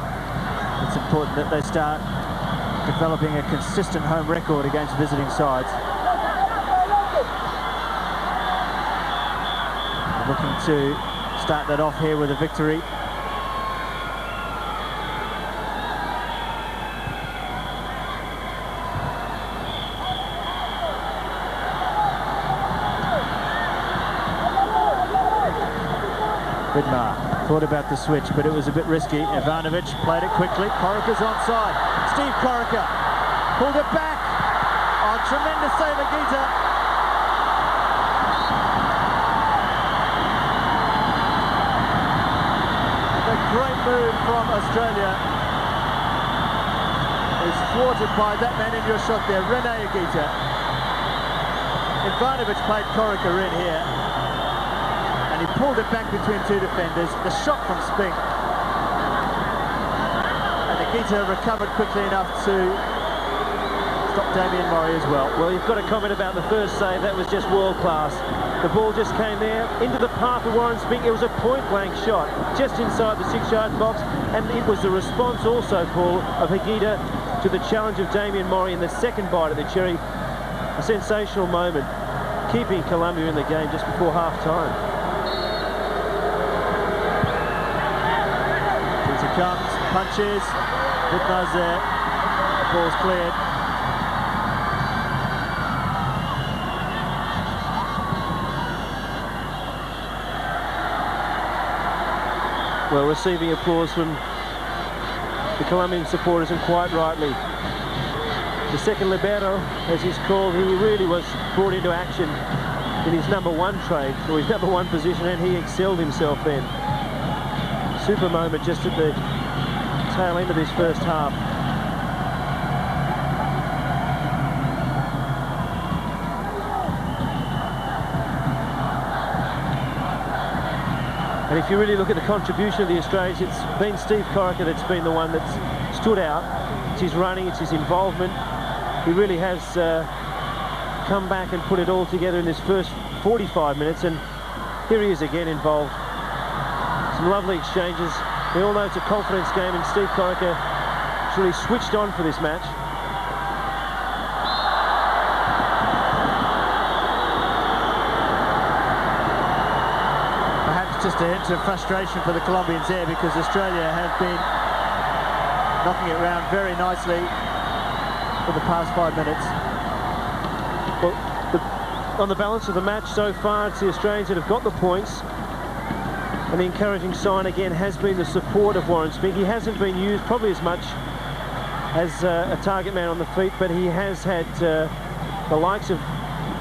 Speaker 3: it's important that they start developing a consistent home record against visiting sides. Looking to start that off here with a victory. Vidmar thought about the switch, but it was a bit risky. Ivanovic played it quickly. Corica's onside. Steve Corica pulled it back. Oh, tremendous save, Agita. A great move from Australia is thwarted by that man in your shot there, Rene Agita. Ivanovic played Corica in here. And he pulled it back between two defenders. The shot from Spink. And Agita recovered quickly enough to stop Damien Murray as well.
Speaker 4: Well, you've got to comment about the first save. That was just world class. The ball just came there into the path of Warren Spink. It was a point-blank shot just inside the 6-yard box. And it was the response also, Paul, of Agita to the challenge of Damien Murray in the second bite of the cherry. A sensational moment, keeping Colombia in the game just before half-time.
Speaker 3: Comes, punches, Vidmar's there, ball's cleared.
Speaker 4: Well, receiving applause from the Colombian supporters, and quite rightly. The second libero, as he's called, he really was brought into action in his number one trade, or his number one position, and he excelled himself then. Super moment just at the tail end of this first half. And if you really look at the contribution of the Australians, it's been Steve Corica that's been the one that's stood out. It's his running, it's his involvement. He really has come back and put it all together in this first 45 minutes, and here he is again involved. Some lovely exchanges. We all know it's a confidence game, and Steve Corica has really switched on for this match.
Speaker 3: Perhaps just a hint of frustration for the Colombians there, because Australia have been knocking it around very nicely for the past 5 minutes.
Speaker 4: Well, on the balance of the match so far, it's the Australians that have got the points. And the encouraging sign again has been the support of Warren Spink. He hasn't been used probably as much as a target man on the feet, but he has had the likes of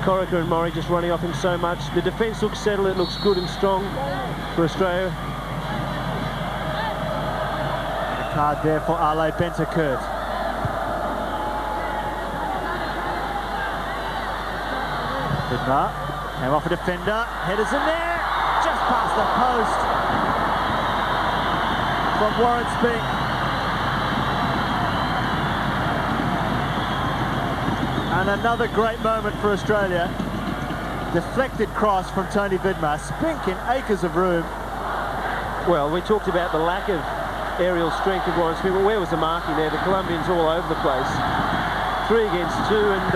Speaker 4: Corica and Murray just running off him so much. The defence looks settled, it looks good and strong for Australia.
Speaker 3: A card there for Ale Bentancur. Vidmar came off a defender, headers in there. Just past the post from Warren Spink. And another great moment for Australia. Deflected cross from Tony Vidmar. Spink in acres of room.
Speaker 4: Well, we talked about the lack of aerial strength of Warren Spink, but where was the marking there? The Colombians all over the place. 3 against 2, and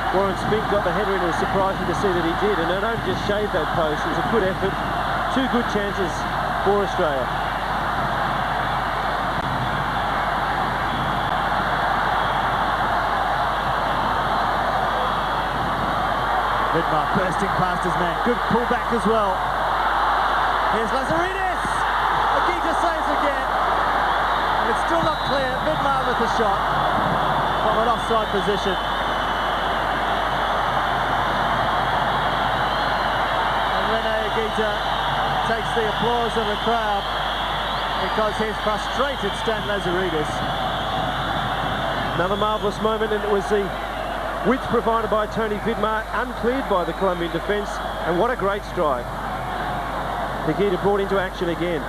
Speaker 4: Warren Spink got the header in. It was surprising to see that he did, and they don't just shave that post. It was a good effort. 2 good chances for Australia.
Speaker 3: Vidmar bursting past his man. Good pullback as well. Here's Lazaridis. Agita saves again. And it's still not clear. Vidmar with a shot from an offside position. Aguita takes the applause of the crowd because he's frustrated Stan Lazaridis.
Speaker 4: Another marvellous moment, and it was the width provided by Tony Vidmar, uncleared by the Colombian defence, and what a great strike. Aguita brought into action again.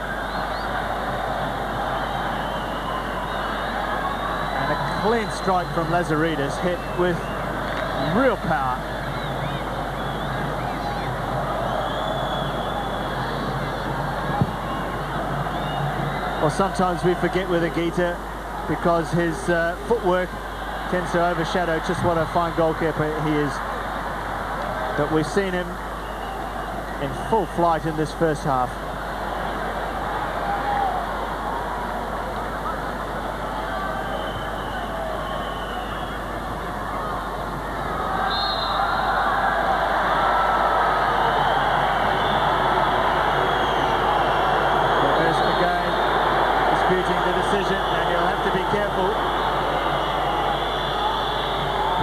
Speaker 3: And a clean strike from Lazaridis, hit with real power. Well, sometimes we forget with Aguita because his footwork tends to overshadow just what a fine goalkeeper he is. But we've seen him in full flight in this first half. There's again disputing the decision, and he'll have to be careful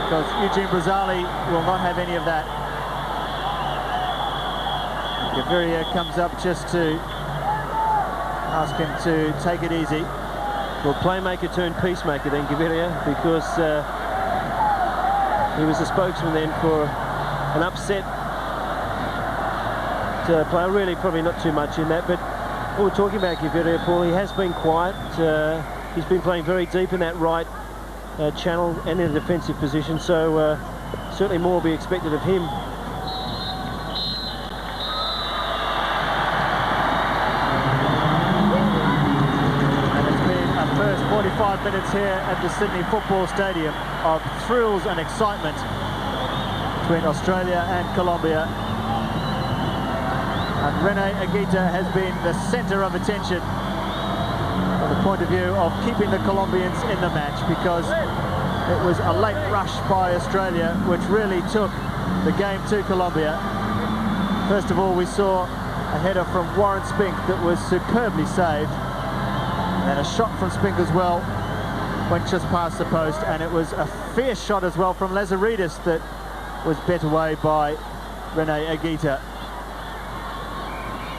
Speaker 3: because Eugene Brazali will not have any of that. Gaviria comes up just to ask him to take it easy.
Speaker 4: Well, playmaker turned peacemaker then, Gaviria, because he was the spokesman then for an upset player. Really, probably not too much in that, but what we're talking about Gaviria, Paul, he has been quiet. He's been playing very deep in that right channel and in a defensive position, so certainly more will be expected of him.
Speaker 3: And it's been a first 45 minutes here at the Sydney Football Stadium of thrills and excitement between Australia and Colombia. And Rene Aguita has been the centre of attention from the point of view of keeping the Colombians in the match, because it was a late rush by Australia which really took the game to Colombia. First of all, we saw a header from Warren Spink that was superbly saved, and a shot from Spink as well went just past the post, and it was a fierce shot as well from Lazaridis that was bet away by Rene Aguita.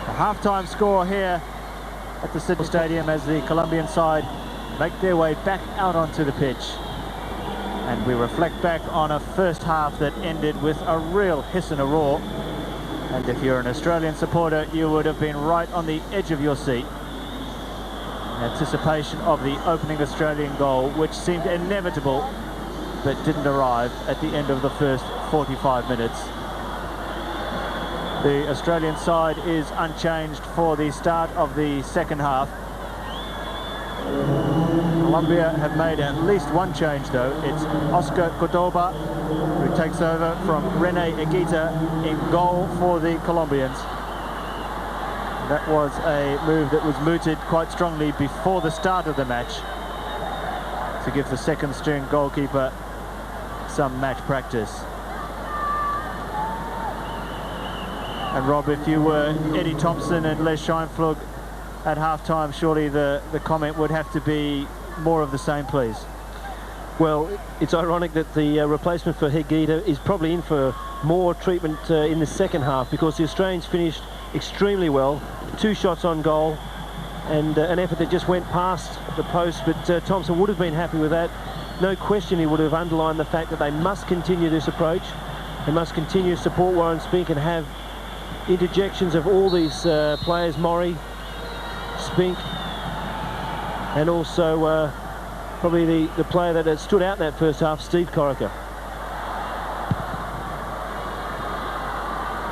Speaker 3: A half-time score here at the Sydney Stadium as the Colombian side make their way back out onto the pitch. And we reflect back on a first half that ended with a real hiss and a roar. And if you're an Australian supporter, you would have been right on the edge of your seat in anticipation of the opening Australian goal, which seemed inevitable but didn't arrive at the end of the first 45 minutes. The Australian side is unchanged for the start of the second half. Colombia have made at least one change though. It's Oscar Cordoba who takes over from Rene Aguita in goal for the Colombians. That was a move that was mooted quite strongly before the start of the match to give the second string goalkeeper some match practice. And Rob, if you were Eddie Thompson and Les Scheinflug at half-time, surely the comment would have to be more of the same, please.
Speaker 4: Well, it's ironic that the replacement for Aguita is probably in for more treatment in the second half, because the Australians finished extremely well. 2 shots on goal and an effort that just went past the post, but Thompson would have been happy with that. No question he would have underlined the fact that they must continue this approach. They must continue to support Warren Spink and have interjections of all these players, Murray, Spink, and also probably the player that had stood out in that first half, Steve Corica.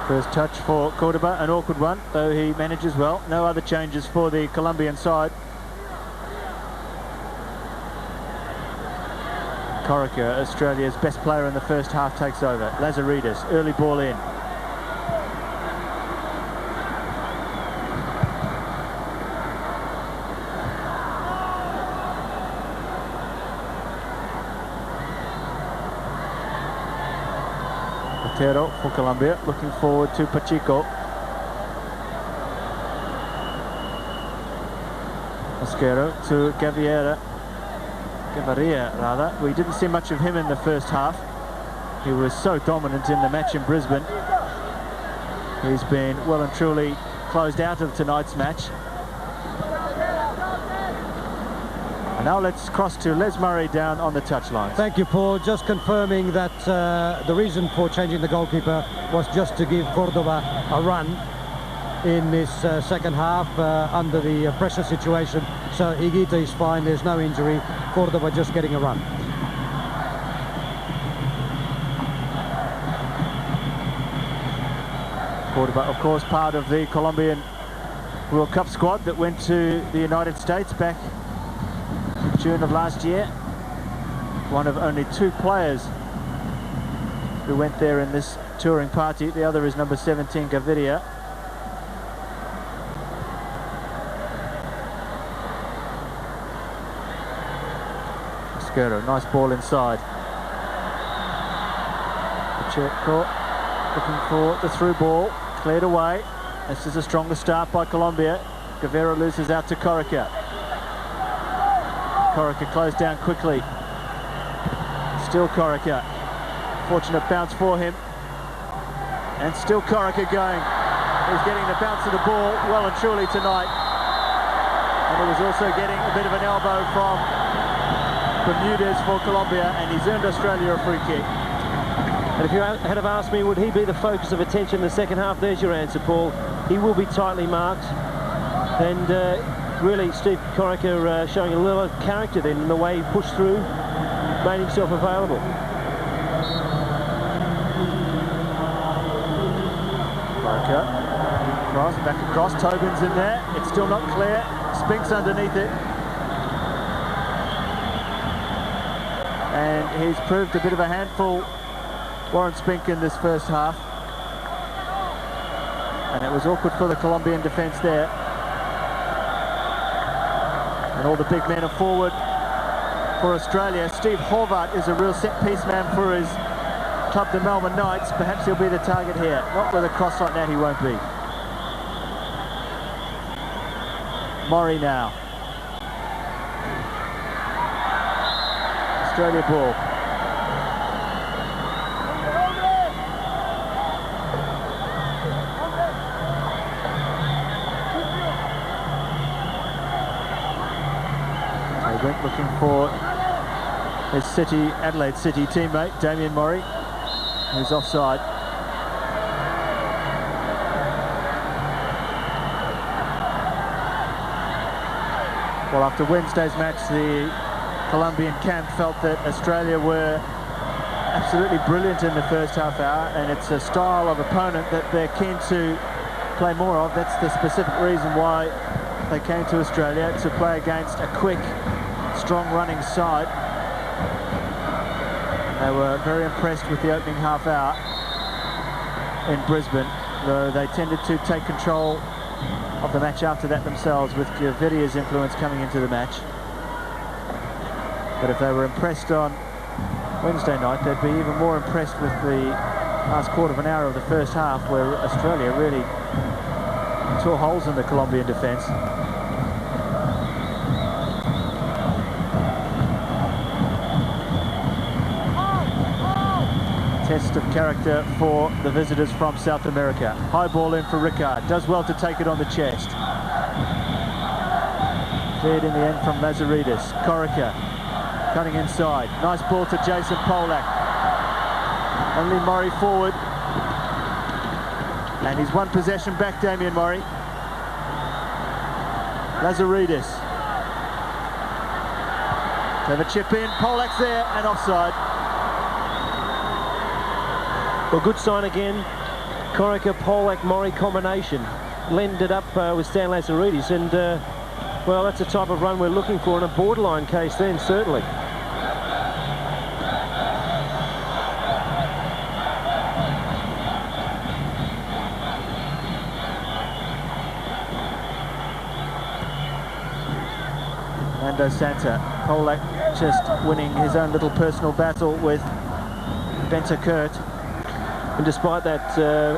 Speaker 3: First touch for Cordoba, an awkward one, though he manages well. No other changes for the Colombian side. Corica, Australia's best player in the first half, takes over. Lazaridis, early ball in. Otero for Colombia, looking forward to Pacheco. Mosquero to Gaviria, rather. We didn't see much of him in the first half. He was so dominant in the match in Brisbane. He's been well and truly closed out of tonight's match. And now let's cross to Les Murray down on the touchline.
Speaker 1: Thank you, Paul. Just confirming that the reason for changing the goalkeeper was just to give Cordoba a run in this second half under the pressure situation. So Higuita is fine, there's no injury. Cordoba just getting a run.
Speaker 3: Cordoba, of course, part of the Colombian World Cup squad that went to the United States back in June of last year. One of only 2 players who went there in this touring party. The other is number 17, Gaviria. Nice ball inside. Pacheco looking for the through ball, cleared away. This is a stronger start by Colombia. Guevara loses out to Corica. Corica closed down quickly. Still Corica. Fortunate bounce for him. And still Corica going. He's getting the bounce of the ball well and truly tonight. And he was also getting a bit of an elbow from Bermudez for Colombia, and he's earned Australia a free kick.
Speaker 4: And if you had have asked me, would he be the focus of attention in the second half, there's your answer, Paul. He will be tightly marked, and really Steve Corica showing a little character then in the way he pushed through, made himself available.
Speaker 3: Corica, back across, Tobin's in there, it's still not clear, Spinks underneath it. And he's proved a bit of a handful, Warren Spink, in this first half. And it was awkward for the Colombian defence there. And all the big men are forward for Australia. Steve Horvath is a real set-piece man for his club, the Melbourne Knights. Perhaps he'll be the target here. Not with a cross like that, he won't be. Murray now. Australia ball. They went looking for his Adelaide City teammate, Damien Murray, who's offside. Well, after Wednesday's match, the Colombian camp felt that Australia were absolutely brilliant in the first half hour, and it's a style of opponent that they're keen to play more of. That's the specific reason why they came to Australia, to play against a quick, strong running side. They were very impressed with the opening half hour in Brisbane, though they tended to take control of the match after that themselves, with Javiria's influence coming into the match. But if they were impressed on Wednesday night, they'd be even more impressed with the last quarter of an hour of the first half, where Australia really tore holes in the Colombian defence. Test of character for the visitors from South America. High ball in for Ricard. Does well to take it on the chest. Cleared in the end from Lazaridis. Corica cutting inside. Nice ball to Jason Polak. Only Murray forward. And he's one possession back, Damien Murray. Lazaridis. Have a chip in. Polak's there and offside.
Speaker 4: Well, good sign again. Corica, Polak, Murray combination. Lended up with Stan Lazaridis, and well, that's the type of run we're looking for in a borderline case then, certainly.
Speaker 3: Fernando Santa. Polak just winning his own little personal battle with Benta Kurt.
Speaker 4: And despite that,
Speaker 3: there's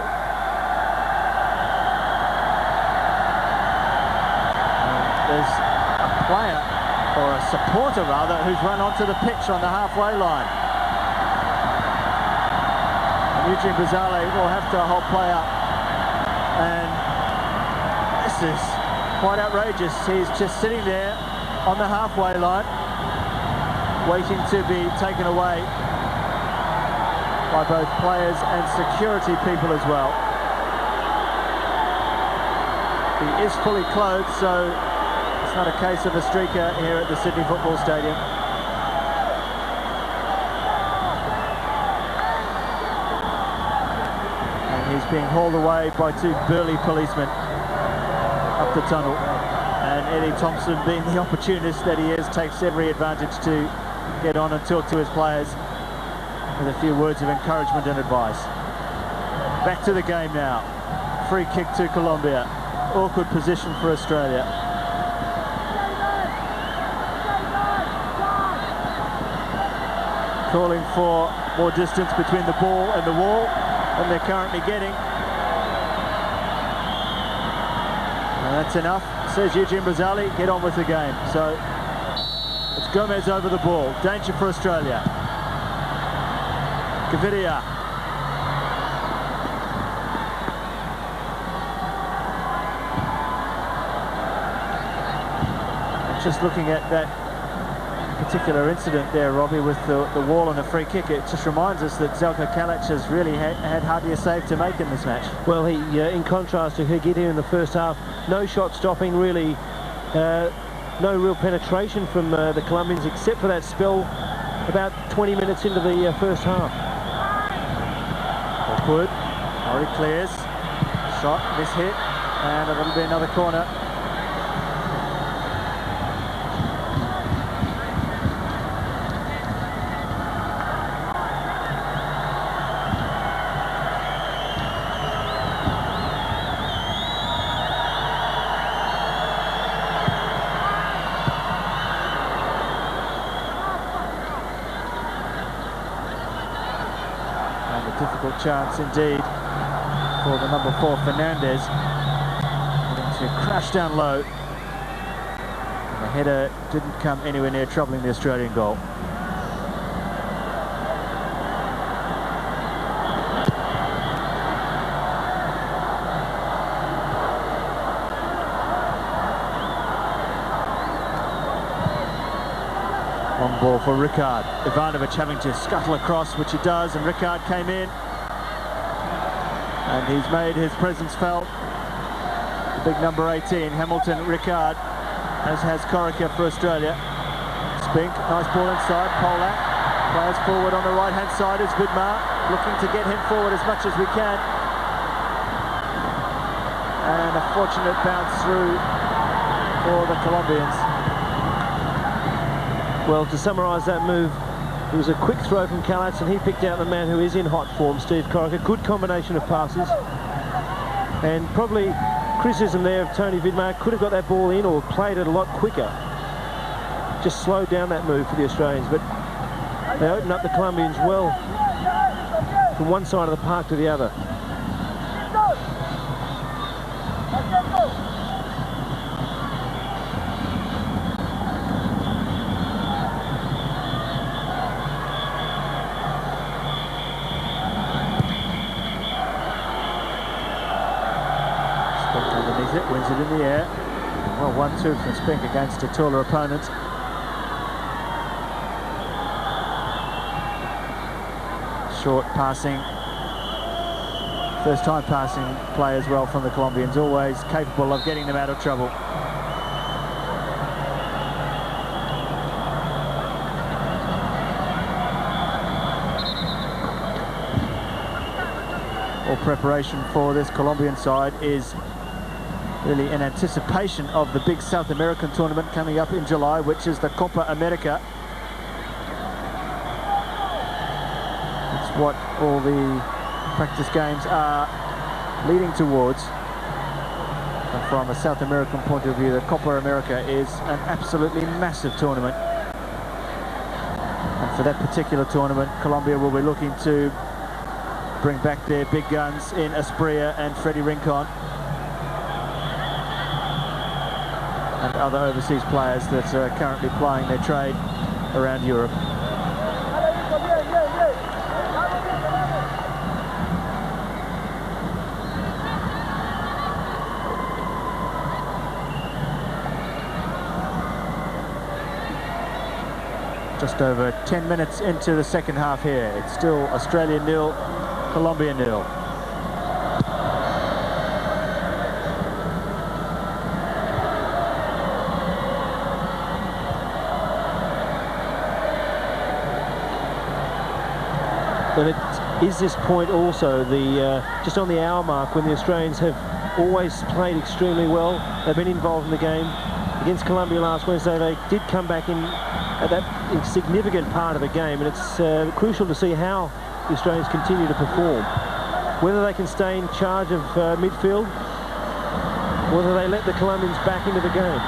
Speaker 3: a player, or a supporter rather, who's run onto the pitch on the halfway line. And Eugene Bazale will have to hold play up And this is quite outrageous. He's just sitting there on the halfway line, waiting to be taken away by both players and security people as well. He is fully clothed, so it's not a case of a streaker here at the Sydney Football Stadium. And he's being hauled away by two burly policemen up the tunnel. And Eddie Thompson, being the opportunist that he is, takes every advantage to get on and talk to his players with a few words of encouragement and advice. Back to the game now. Free kick to Colombia. Awkward position for Australia. Calling for more distance between the ball and the wall than they're currently getting. And that's enough, says Eugene Brazali. Get on with the game. So it's Gomez over the ball. Danger for Australia. Gaviria. Just looking at that particular incident there, Robbie, with the wall and the free kick, it just reminds us that Zeljko Kalac has really had hardly a save to make in this match.
Speaker 4: Well, he, in contrast to Higuita in the first half, no shot stopping, really, no real penetration from the Colombians, except for that spell about 20 minutes into the first half.
Speaker 3: Awkward. Murray clears. Shot, miss hit, and it'll be another corner. Difficult chance indeed for the number 4 Fernandez, to crash down low. And the header didn't come anywhere near troubling the Australian goal. Long ball for Ricard. Ivanovic having to scuttle across, which he does, and Ricard came in. And he's made his presence felt. The big number 18, Hamilton Ricard, as has Corica for Australia. Spink, nice ball inside, Polak. Players forward on the right-hand side is Vidmar, looking to get him forward as much as we can. And a fortunate bounce through for the Colombians.
Speaker 4: Well, to summarise that move, it was a quick throw from Kalac, and he picked out the man who is in hot form, Steve Corica. Good combination of passes. And probably criticism there of Tony Vidmar, could have got that ball in or played it a lot quicker. Just slowed down that move for the Australians, but they opened up the Colombians well from one side of the park to the other.
Speaker 3: Wins it in the air. Well, 1-2 from Spink against a taller opponent. Short passing. First time passing play as well from the Colombians, always capable of getting them out of trouble. All preparation for this Colombian side is really in anticipation of the big South American tournament coming up in July, which is the Copa America. It's what all the practice games are leading towards. And from a South American point of view, the Copa America is an absolutely massive tournament. And for that particular tournament, Colombia will be looking to bring back their big guns in Asprilla and Freddie Rincon, and other overseas players that are currently plying their trade around Europe. Just over 10 minutes into the second half here. It's still Australia 0, Colombia 0.
Speaker 4: And it is this point also, just on the hour mark, when the Australians have always played extremely well. They've been involved in the game. Against Colombia last Wednesday, they did come back in at that significant part of the game, and it's crucial to see how the Australians continue to perform. Whether they can stay in charge of midfield, whether they let the Colombians back into the game.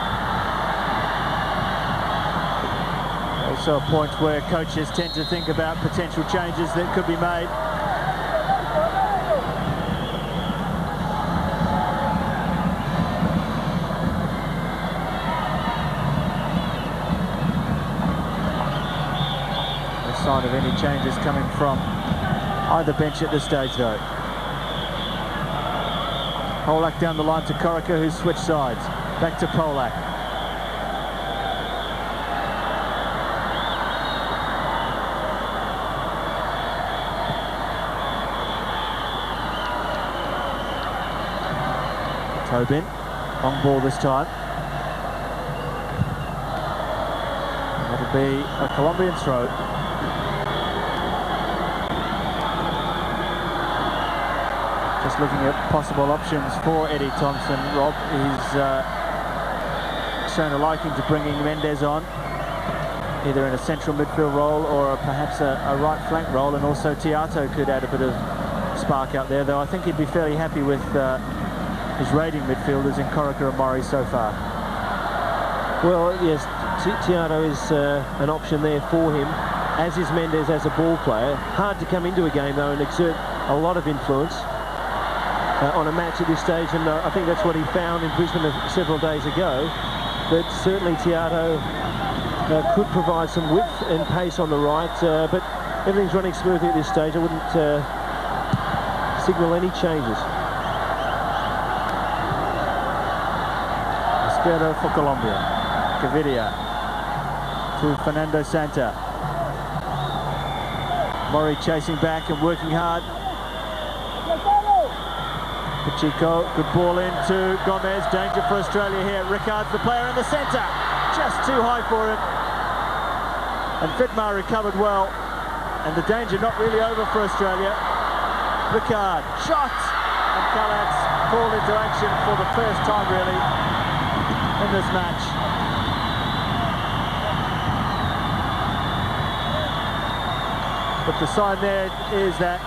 Speaker 3: Also a point where coaches tend to think about potential changes that could be made. No sign of any changes coming from either bench at this stage though. Polak down the line to Corica, who's switched sides. Back to Polak. Tobin, long ball this time. That'll be a Colombian throw. Just looking at possible options for Eddie Thompson. Rob is shown a liking to bringing Mendes on, either in a central midfield role or perhaps a right flank role, and also Tiato could add a bit of spark out there, though I think he'd be fairly happy with his raiding midfielders in Corica and Murray so far.
Speaker 4: Well, yes, Tiato is an option there for him, as is Mendes as a ball player. Hard to come into a game though and exert a lot of influence on a match at this stage, and I think that's what he found in Brisbane several days ago. But certainly Tiato could provide some width and pace on the right, but everything's running smoothly at this stage. I wouldn't signal any changes.
Speaker 3: For Colombia. Gaviria to Fernando Santa. Murray chasing back and working hard. Pacheco, good ball in to Gomez. Danger for Australia here. Ricard's the player in the centre. Just too high for him. And Vidmar recovered well. And the danger not really over for Australia. Ricard, shot! And Kalat's called into action for the first time really in this match. But the sign there is that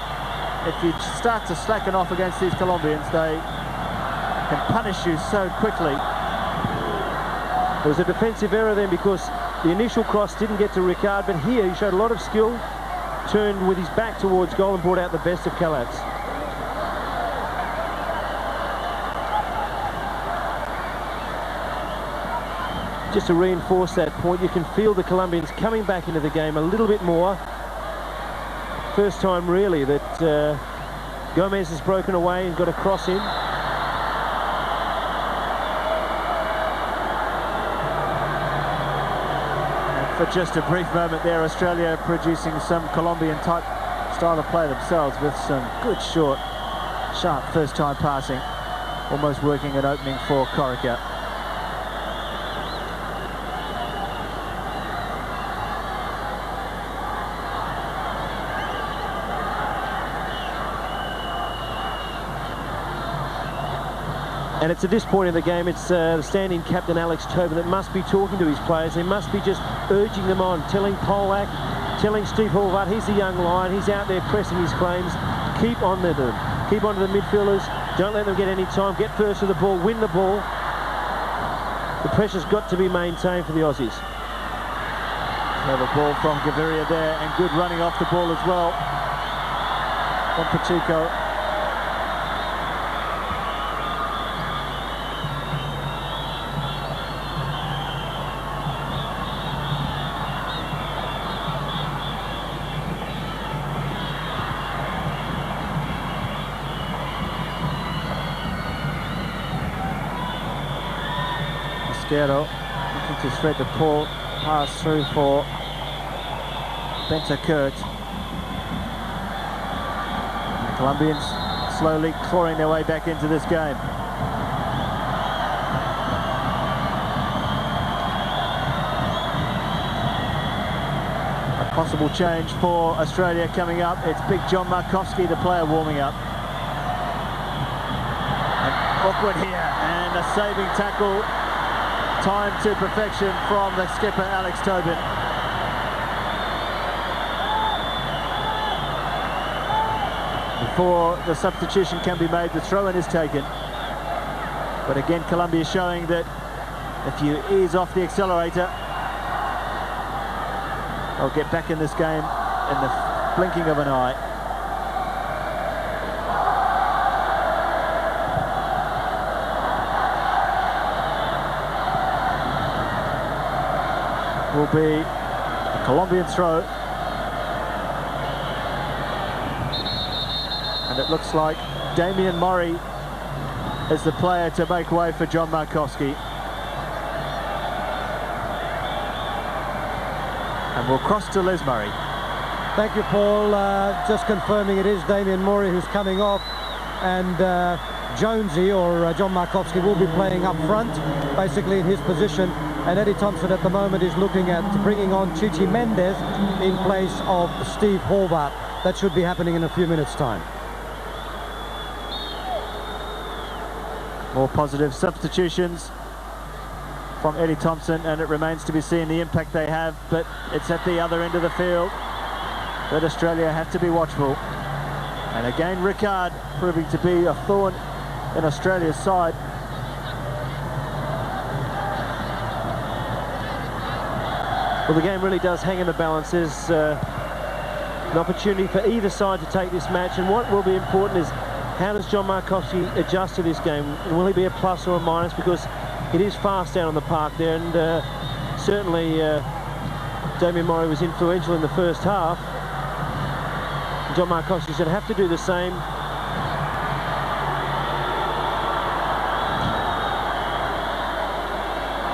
Speaker 3: if you start to slacken off against these Colombians, they can punish you so quickly.
Speaker 4: There was a defensive error then because the initial cross didn't get to Ricard, but here he showed a lot of skill, turned with his back towards goal and brought out the best of Kalat's. Just to reinforce that point, you can feel the Colombians coming back into the game a little bit more. First time really that Gomez has broken away and got a cross in.
Speaker 3: And for just a brief moment there, Australia producing some Colombian type style of play themselves with some good short, sharp first time passing, almost working an opening for Corica.
Speaker 4: And it's at this point in the game, it's the standing captain Alex Tobin that must be talking to his players. They must be just urging them on, telling Polak, telling Steve Horvath, he's the young lion, he's out there pressing his claims. Keep on to them, keep on to the midfielders, don't let them get any time, get first to the ball, win the ball. The pressure's got to be maintained for the Aussies.
Speaker 3: Clever ball from Gaviria there, and good running off the ball as well from Pacheco. Looking to thread the ball pass through for Kurt. The Colombians slowly clawing their way back into this game. A possible change for Australia coming up. It's big John Markowski, the player, warming up. And awkward here, and a saving tackle, timed to perfection from the skipper Alex Tobin. Before the substitution can be made, the throw-in is taken. But again, Colombia showing that if you ease off the accelerator, they'll get back in this game in the blinking of an eye. Will be a Colombian throw. And it looks like Damien Murray is the player to make way for John Markowski. And we'll cross to Les Murray.
Speaker 1: Thank you, Paul. Just confirming it is Damien Murray who's coming off, and Jonesy, or John Markowski, will be playing up front, basically in his position. And Eddie Thompson at the moment is looking at bringing on Chichi Mendes in place of Steve Horvath. That should be happening in a few minutes' time.
Speaker 3: More positive substitutions from Eddie Thompson, and it remains to be seen the impact they have, but it's at the other end of the field that Australia have to be watchful. And again, Ricard proving to be a thorn in Australia's side.
Speaker 4: Well, the game really does hang in the balance. There's an opportunity for either side to take this match, and what will be important is how does John Markowski adjust to this game? Will he be a plus or a minus? Because it is fast down on the park there, and certainly Damien Murray was influential in the first half. John Markowski's going to have to do the same.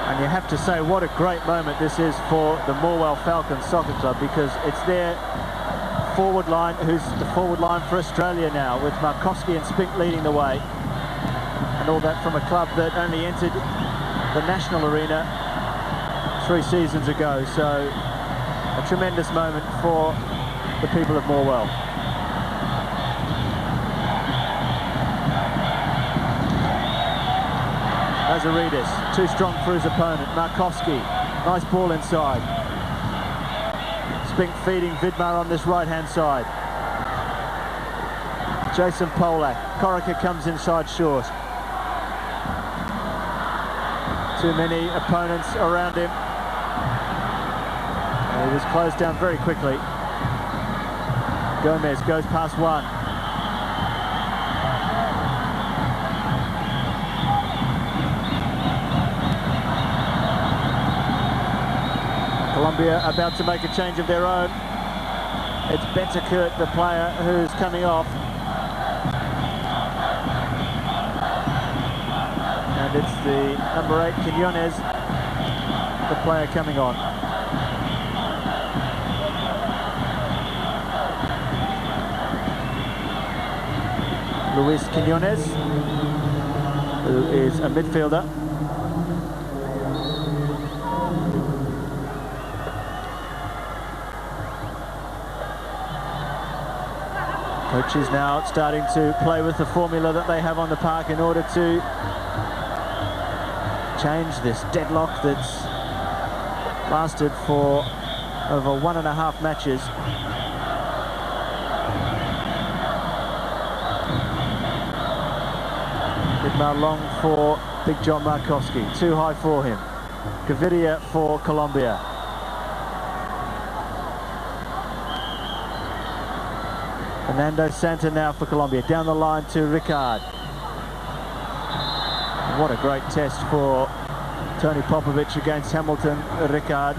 Speaker 3: And you have to say what a great moment this is for the Morwell Falcons Soccer Club, because it's their forward line, who's the forward line for Australia now, with Markowski and Spink leading the way. And all that from a club that only entered the national arena 3 seasons ago. So a tremendous moment for the people of Morwell. Lazaridis, too strong for his opponent. Markowski, nice ball inside. Spink feeding Vidmar on this right-hand side. Jason Polak. Corica comes inside short. Too many opponents around him. And he was closed down very quickly. Gomez goes past one. Colombia about to make a change of their own. It's Kurt, the player, who's coming off. And it's the number 8, Quinones, the player coming on. Luis Quinones, who is a midfielder. Coaches now starting to play with the formula that they have on the park in order to change this deadlock that's lasted for over 1.5 matches. Vidmar long for big John Markowski, too high for him. Gaviria for Colombia. Fernando Santa now for Colombia, down the line to Ricard. What a great test for Tony Popovich against Hamilton, Ricard.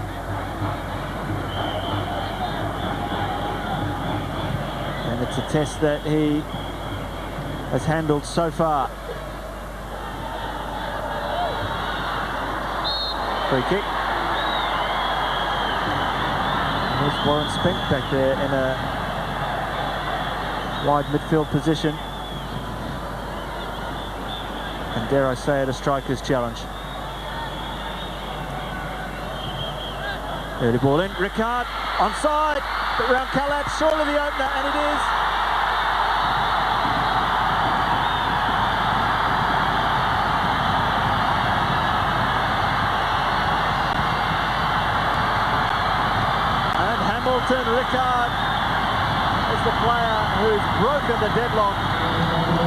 Speaker 3: And it's a test that he has handled so far. Free kick. There's Warren Spink back there in a wide midfield position. And dare I say it, a striker's challenge. Early ball in, Ricard, onside, but round Kalat, surely the opener, and it is. And Hamilton Ricard is the player who's broken the deadlock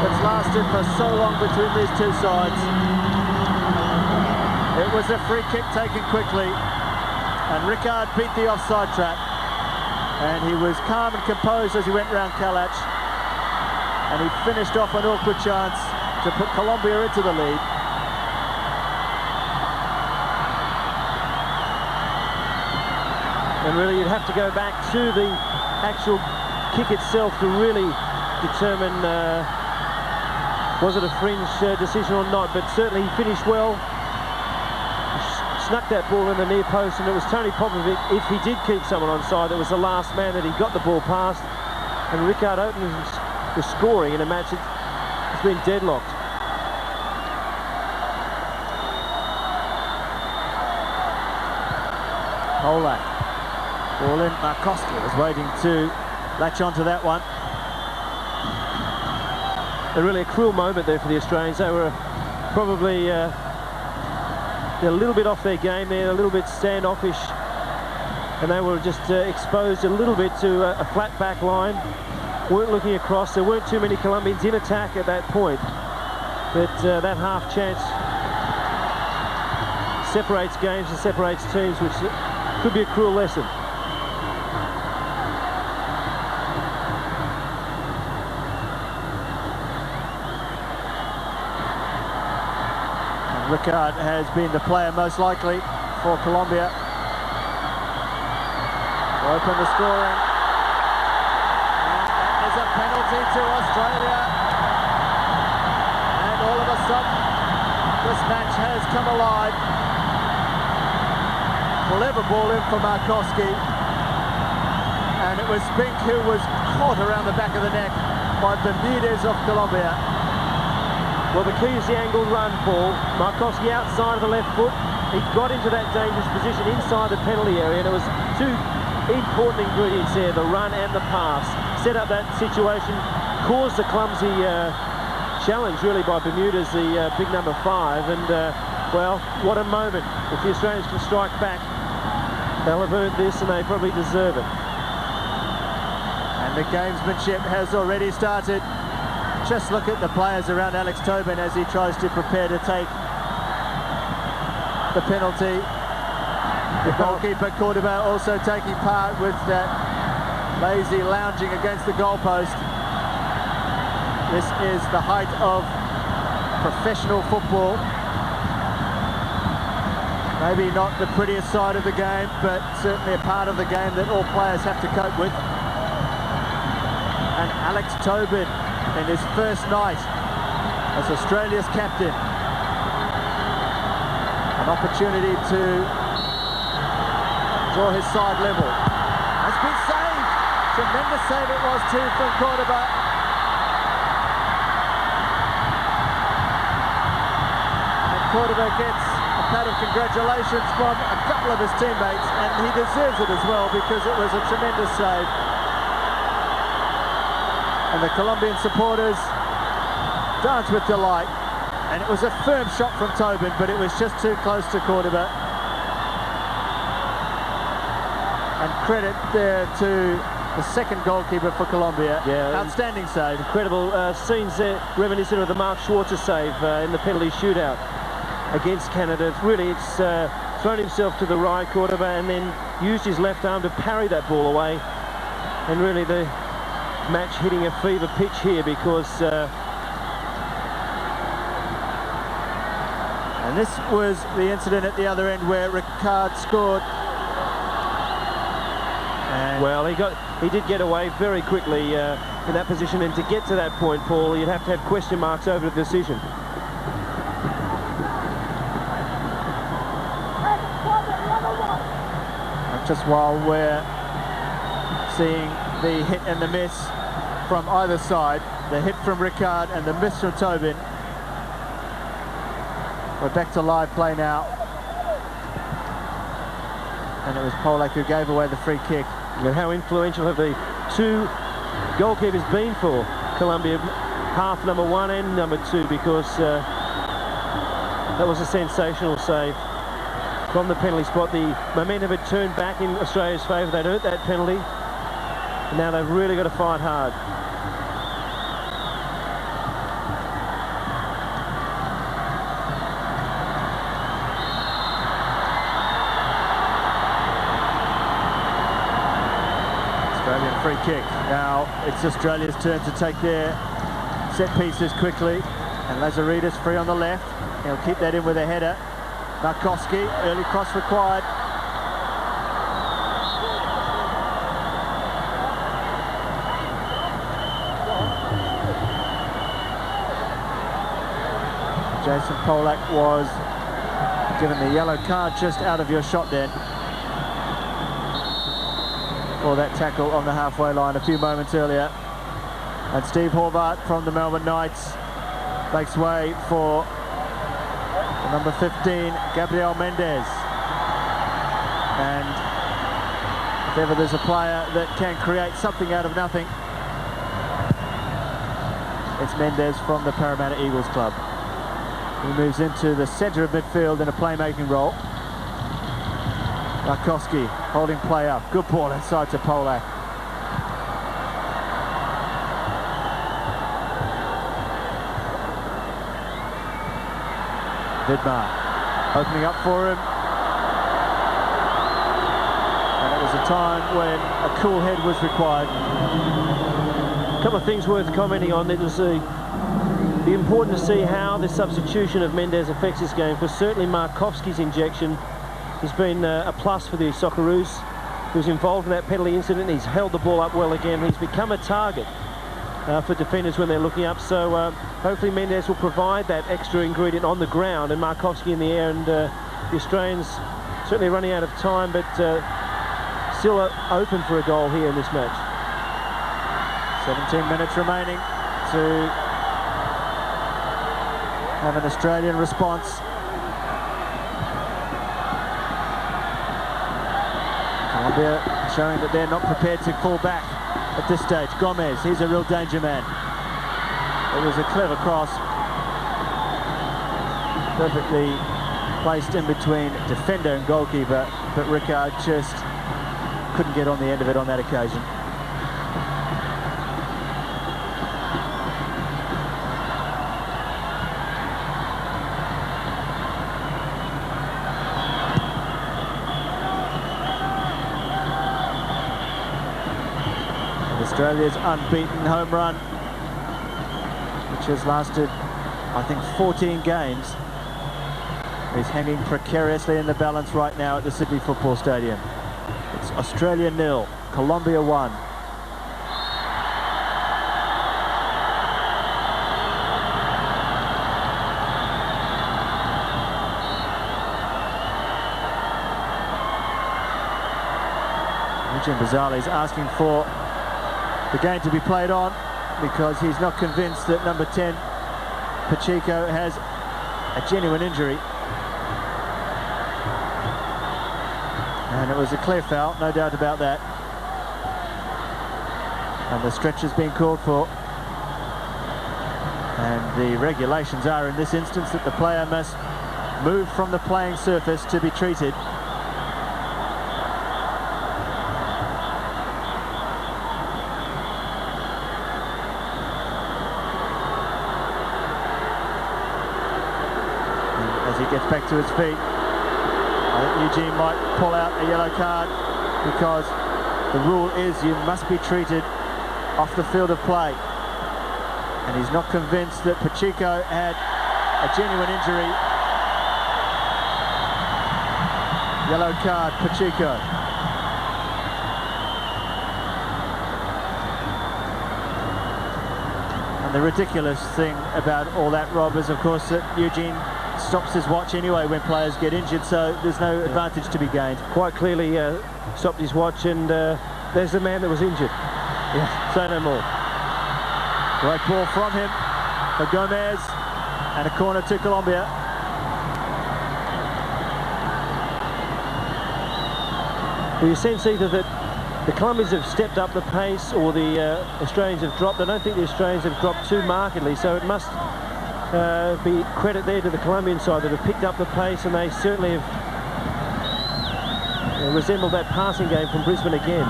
Speaker 3: that's lasted for so long between these two sides. It was a free kick taken quickly, and Ricard beat the offside trap, and he was calm and composed as he went round Kalach, and he finished off an awkward chance to put Colombia into the lead.
Speaker 4: And really you'd have to go back to the actual kick itself to really determine was it a fringe decision or not, but certainly he finished well. He snuck that ball in the near post, and it was Tony Popovic, if he did keep someone onside, that was the last man that he got the ball past, and Ricard opens the scoring in a match that's been deadlocked.
Speaker 3: Olak, ball in, Markowski was waiting to latch onto that one.
Speaker 4: Really a cruel moment there for the Australians. They were probably a little bit off their game there, a little bit standoffish, and they were just exposed a little bit to a flat back line. Weren't looking across. There weren't too many Colombians in attack at that point, but that half chance separates games and separates teams, which could be a cruel lesson.
Speaker 3: Ricard has been the player most likely for Colombia to open the scoring. And that is a penalty to Australia. And all of a sudden, this match has come alive. Clever ball in for Markowski. And it was Spink who was caught around the back of the neck by Bermudez of Colombia.
Speaker 4: Well, the key is the angled run, Paul. Markowski outside of the left foot. He got into that dangerous position inside the penalty area, and it was two important ingredients there, the run and the pass. Set up that situation, caused a clumsy challenge, really, by Bermudez, the big number 5. And, well, what a moment. If the Australians can strike back, they'll have earned this, and they probably deserve it.
Speaker 3: And the gamesmanship has already started. Just look at the players around Alex Tobin as he tries to prepare to take the penalty. The goalkeeper, Cordoba, also taking part with that lazy lounging against the goalpost. This is the height of professional football. Maybe not the prettiest side of the game, but certainly a part of the game that all players have to cope with. And Alex Tobin, in his first night as Australia's captain, an opportunity to draw his side level. Has been saved. Tremendous save it was too from Cordoba. And Cordoba gets a pat of congratulations from a couple of his teammates, and he deserves it as well because it was a tremendous save. And the Colombian supporters dance with delight. And it was a firm shot from Tobin, but it was just too close to Cordoba. And credit there to the second goalkeeper for Colombia. Yeah, outstanding save.
Speaker 4: Incredible scenes there, reminiscent of the Mark Schwarzer save in the penalty shootout against Canada. It's thrown himself to the right, Cordoba, and then used his left arm to parry that ball away. And really the match hitting a fever pitch here because
Speaker 3: and this was the incident at the other end where Ricard scored. And
Speaker 4: well, he did get away very quickly in that position, and to get to that point, Paul, you'd have to have question marks over the decision.
Speaker 3: And just while we're seeing the hit and the miss from either side. The hit from Ricard and the miss from Tobin. We're back to live play now. And it was Polak who gave away the free kick.
Speaker 4: And how influential have the two goalkeepers been for Colombia, half number 1 and number 2, because that was a sensational save from the penalty spot. The momentum had turned back in Australia's favour. They'd earned that penalty, and now they've really got to fight hard.
Speaker 3: Australian free kick. Now it's Australia's turn to take their set pieces quickly, and Lazaridis free on the left. He'll keep that in with a header. Markowski, early cross required. Jason Polak was given the yellow card just out of your shot then for that tackle on the halfway line a few moments earlier. And Steve Horvath from the Melbourne Knights makes way for the number 15, Gabriel Mendes. And if ever there's a player that can create something out of nothing, it's Mendes from the Parramatta Eagles club. He moves into the centre of midfield in a playmaking role. Markowski holding play up. Good ball inside to Polak. Vidmar opening up for him. And it was a time when a cool head was required.
Speaker 4: A couple of things worth commenting on. It was be important to see how the substitution of Mendes affects this game, because certainly Markowski's injection has been a plus for the Socceroos. He was involved in that penalty incident. He's held the ball up well again. He's become a target for defenders when they're looking up. So hopefully Mendes will provide that extra ingredient on the ground, and Markowski in the air. And the Australians certainly running out of time, but still open for a goal here in this match.
Speaker 3: 17 minutes remaining to have an Australian response. Colombia showing that they're not prepared to fall back at this stage. Gomez, he's a real danger man. It was a clever cross, perfectly placed in between defender and goalkeeper, but Ricard just couldn't get on the end of it on that occasion. Australia's unbeaten home run, which has lasted, I think, 14 games, is hanging precariously in the balance right now at the Sydney Football Stadium. It's Australia 0, Colombia 1. Eugene Bazali's asking for the game to be played on because he's not convinced that number 10, Pacheco, has a genuine injury. And it was a clear foul, no doubt about that. And the stretch has been called for. And the regulations are in this instance that the player must move from the playing surface to be treated. As he gets back to his feet, I think Eugene might pull out a yellow card, because the rule is you must be treated off the field of play. And he's not convinced that Pacheco had a genuine injury. Yellow card, Pacheco. And the ridiculous thing about all that, Rob, is of course that Eugene stops his watch anyway when players get injured, so there's no advantage to be gained.
Speaker 4: Quite clearly stopped his watch, and there's the man that was injured. Yeah, say no more.
Speaker 3: Great ball from him for Gomez, and a corner to Colombia.
Speaker 4: Well, you sense either that the Colombians have stepped up the pace or the Australians have dropped. I don't think the Australians have dropped too markedly, so it must be credit there to the Colombian side that have picked up the pace, and they certainly have resembled that passing game from Brisbane again.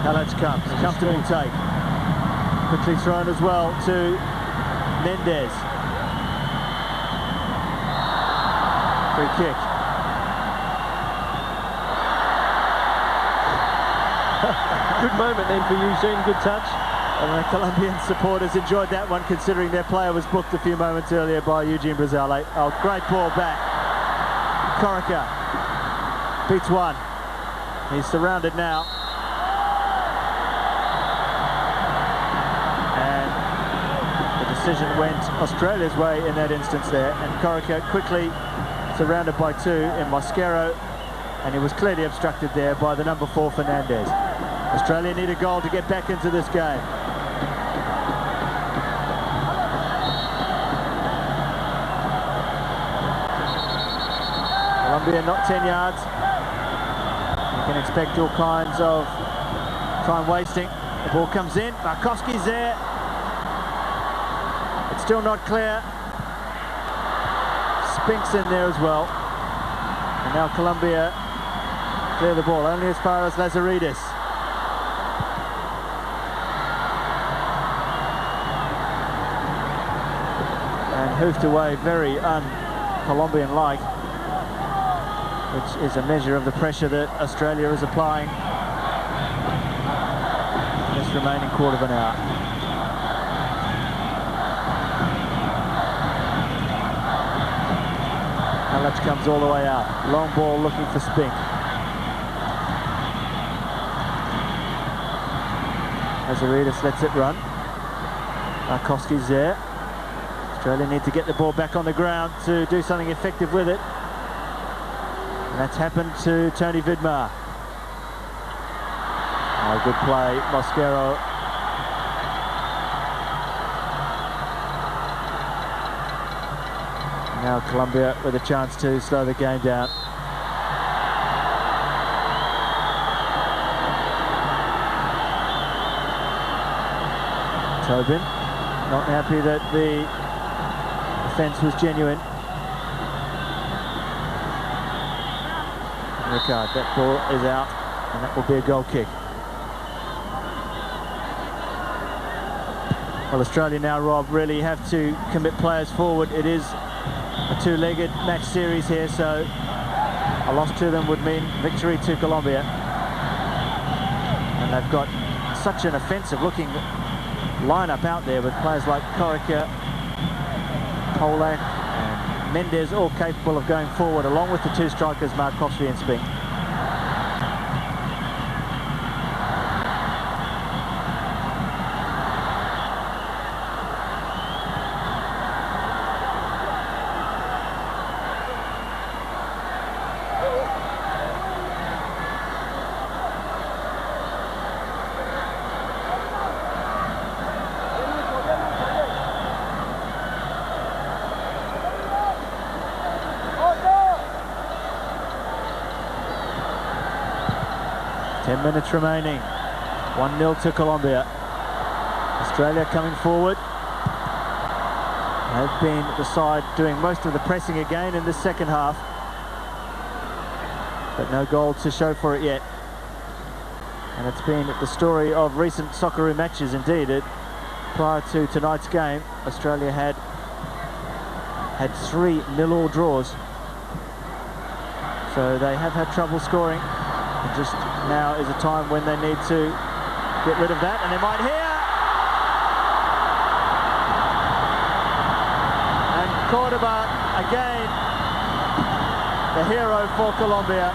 Speaker 3: Halach comes, comfortable take. Quickly thrown as well to Mendes. Free kick.
Speaker 4: Good moment then for Eugene, good touch.
Speaker 3: And the Colombian supporters enjoyed that one, considering their player was booked a few moments earlier by Eugene Brazale. Oh, great ball back. Corica beats one. He's surrounded now. And the decision went Australia's way in that instance there. And Corica quickly surrounded by two in Mosquero. And he was clearly obstructed there by the number 4, Fernandez. Australia need a goal to get back into this game. Colombia not 10 yards. You can expect all kinds of time wasting. The ball comes in, Markowski's there. It's still not clear. Spink's in there as well. And now Colombia clear the ball only as far as Lazaridis. And hoofed away very un-Colombian-like, which is a measure of the pressure that Australia is applying in this remaining quarter of an hour. Halach comes all the way out. Long ball looking for Spink. Lazaridis lets it run. Markowski's there. Australia need to get the ball back on the ground to do something effective with it. And that's happened to Tony Vidmar. Oh, good play, Mosquero. Now Colombia with a chance to slow the game down. Tobin, not happy that the defence was genuine. Ricard, that ball is out, and that will be a goal kick. Well, Australia now, Rob, really have to commit players forward. It is a two-legged match series here, so a loss to them would mean victory to Colombia. And they've got such an offensive-looking lineup out there with players like Corica, Polak and Mendes, all capable of going forward, along with the two strikers, Markowski and Spink. Minutes remaining. 1-0 to Colombia. Australia coming forward. They've been the side doing most of the pressing again in this second half, but no goal to show for it yet. And it's been the story of recent Socceroo matches indeed. Prior to tonight's game, Australia had 3 0-all draws, so they have had trouble scoring. And just now is a time when they need to get rid of that, and they might here. And Cordoba, again, the hero for Colombia,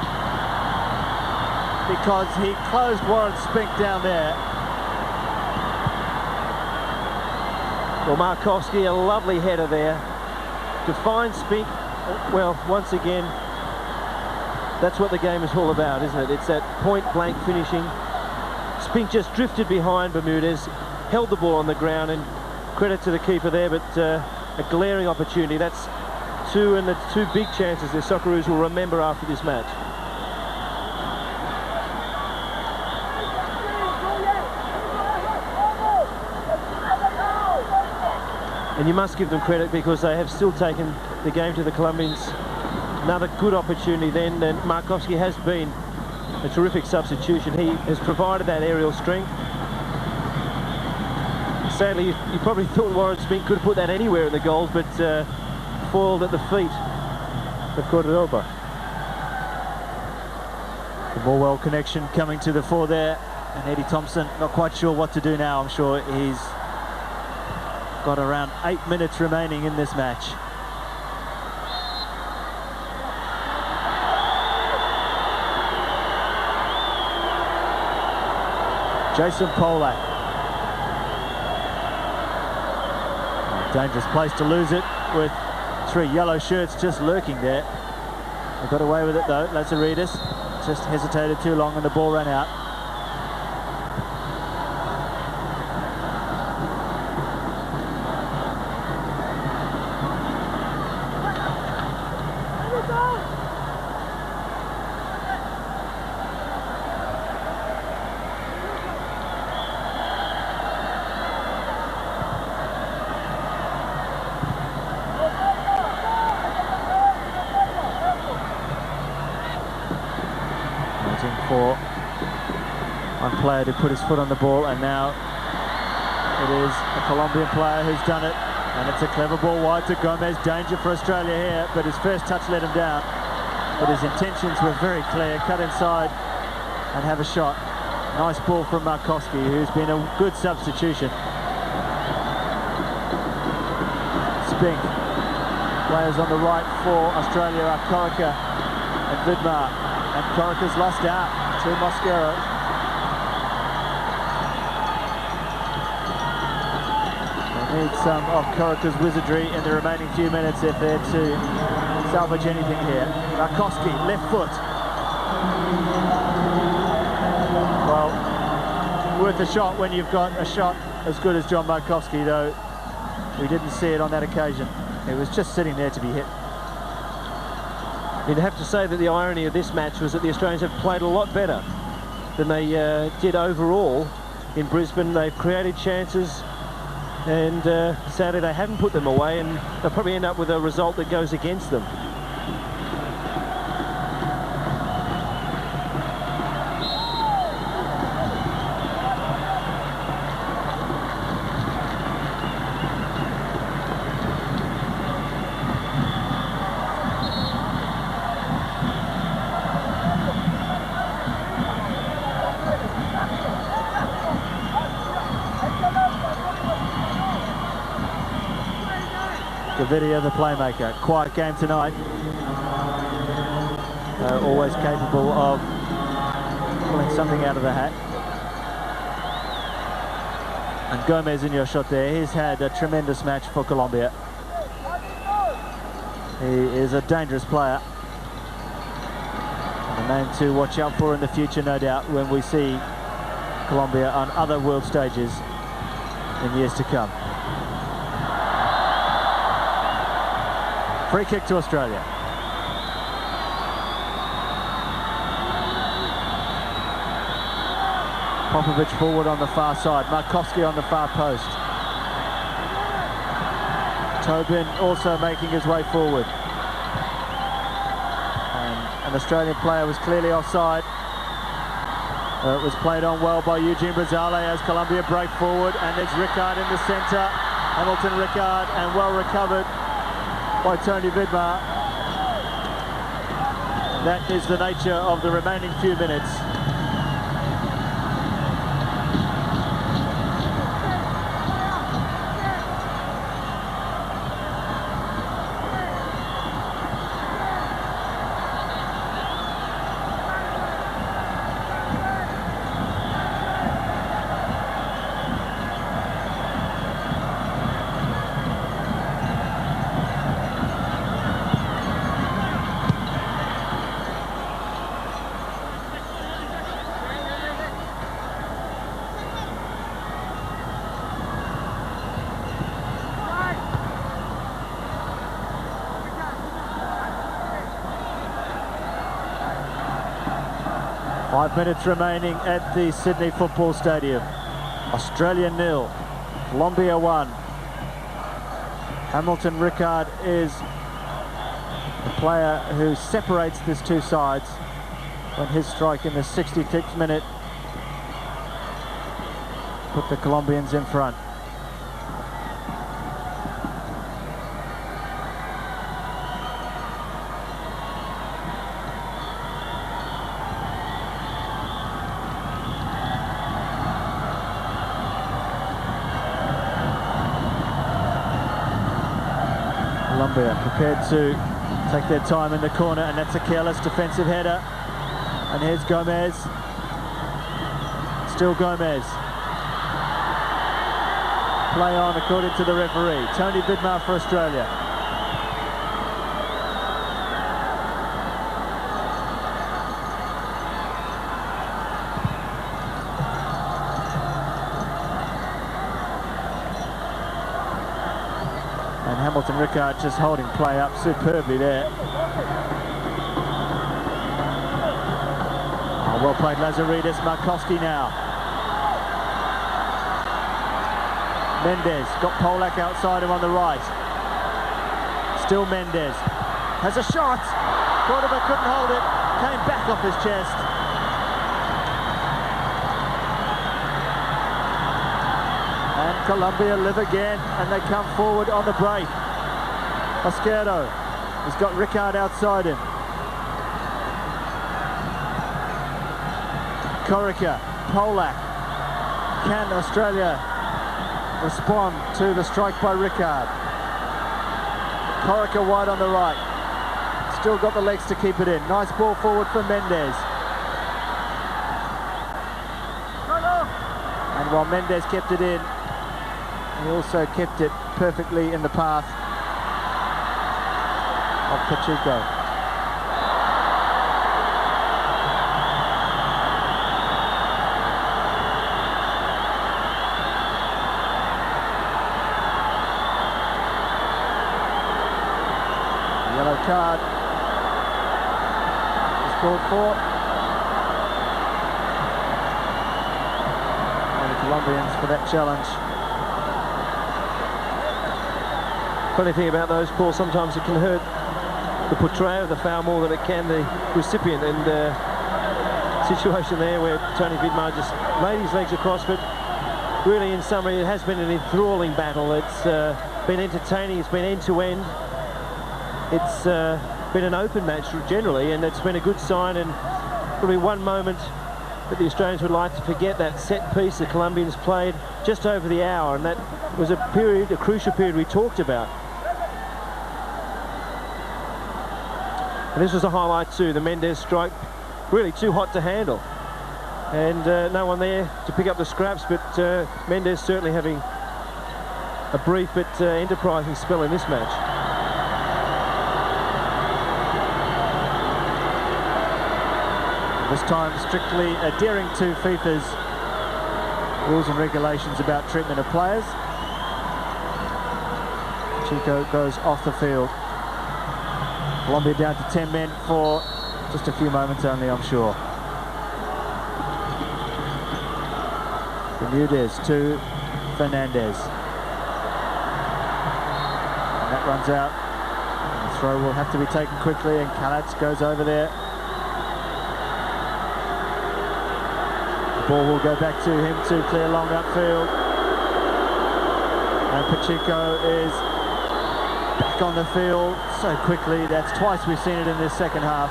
Speaker 3: because he closed Warren Spink down there.
Speaker 4: Well, Markowski, a lovely header there. To find Spink, well, once again, that's what the game is all about, isn't it? It's that point-blank finishing. Spink just drifted behind Bermudez, held the ball on the ground, and credit to the keeper there, but a glaring opportunity. That's two, and the two big chances the Socceroos will remember after this match. And you must give them credit because they have still taken the game to the Colombians. Another good opportunity then, and Markowski has been a terrific substitution. He has provided that aerial strength. Sadly, you probably thought Warren Spink could have put that anywhere in the goals, but foiled at the feet of Cordoba.
Speaker 3: The Morwell connection coming to the fore there, and Eddie Thompson not quite sure what to do now. I'm sure he's got around 8 minutes remaining in this match. Jason Polak. Dangerous place to lose it with 3 yellow shirts just lurking there. They got away with it though. Lazaridis just hesitated too long and the ball ran out. For one player to put his foot on the ball, and now it is a Colombian player who's done it, and it's a clever ball wide to Gomez. Danger for Australia here, but his first touch let him down, but his intentions were very clear. Cut inside and have a shot. Nice ball from Markowski, who's been a good substitution. Spink. Players on the right for Australia are Corica and Vidmar. And Corica's lost out to Mosquero. They need some of Corica's wizardry in the remaining few minutes if they're to salvage anything here. Markowski, left foot. Well, worth a shot when you've got a shot as good as John Markowski, though we didn't see it on that occasion. It was just sitting there to be hit.
Speaker 4: You'd have to say that the irony of this match was that the Australians have played a lot better than they did overall in Brisbane. They've created chances, and sadly they haven't put them away, and they'll probably end up with a result that goes against them.
Speaker 3: Gavidia, the playmaker. Quiet game tonight. Always capable of pulling something out of the hat. And Gomez in your shot there. He's had a tremendous match for Colombia. He is a dangerous player. And a name to watch out for in the future, no doubt, when we see Colombia on other world stages in years to come. Free kick to Australia. Popovic forward on the far side. Markowski on the far post. Tobin also making his way forward. And an Australian player was clearly offside. It was played on well by Eugene Brazale as Colombia break forward, and there's Rickard in the centre. Hamilton Rickard, and well recovered by Tony Vidmar. That is the nature of the remaining few minutes. 5 minutes remaining at the Sydney Football Stadium. Australia 0, Colombia 1. Hamilton Ricard is the player who separates these two sides when his strike in the 66th minute put the Colombians in front. Colombia prepared to take their time in the corner, and that's a careless defensive header. And here's Gomez. Still Gomez. Play on according to the referee. Tony Bidmar for Australia. And Hamilton Ricard just holding play up superbly there. Oh, well played Lazaridis. Markowski now. Mendes got Polak outside him on the right. Still Mendes. Has a shot. Cordoba couldn't hold it. Came back off his chest. And Colombia live again, and they come forward on the break. Osquero has got Ricard outside him. Corica, Polak. Can Australia respond to the strike by Ricard? Corica wide on the right. Still got the legs to keep it in. Nice ball forward for Mendes. And while Mendes kept it in, he also kept it perfectly in the path of Pacheco. Yellow card is called for. And the Colombians for that challenge.
Speaker 4: Funny thing about those, Paul, sometimes it can hurt the portrayer of the foul more than it can the recipient, and situation there where Tony Bidmar just laid his legs across, but really in summary it has been an enthralling battle. It's been entertaining, it's been end-to-end, it's been an open match generally, and it's been a good sign. And probably one moment that the Australians would like to forget, that set piece the Colombians played just over the hour, and that was a period, a crucial period we talked about. And this was a highlight too, the Mendes strike, really too hot to handle. And no one there to pick up the scraps, but Mendes certainly having a brief but enterprising spell in this match. This time strictly adhering to FIFA's rules and regulations about treatment of players. Chico goes off the field. Colombia down to 10 men for just a few moments only, I'm sure. Bermudez to Fernandez. And that runs out. And the throw will have to be taken quickly, and Kalatz goes over there. The ball will go back to him to clear long upfield. And Pacheco is back on the field so quickly. That's twice we've seen it in this second half.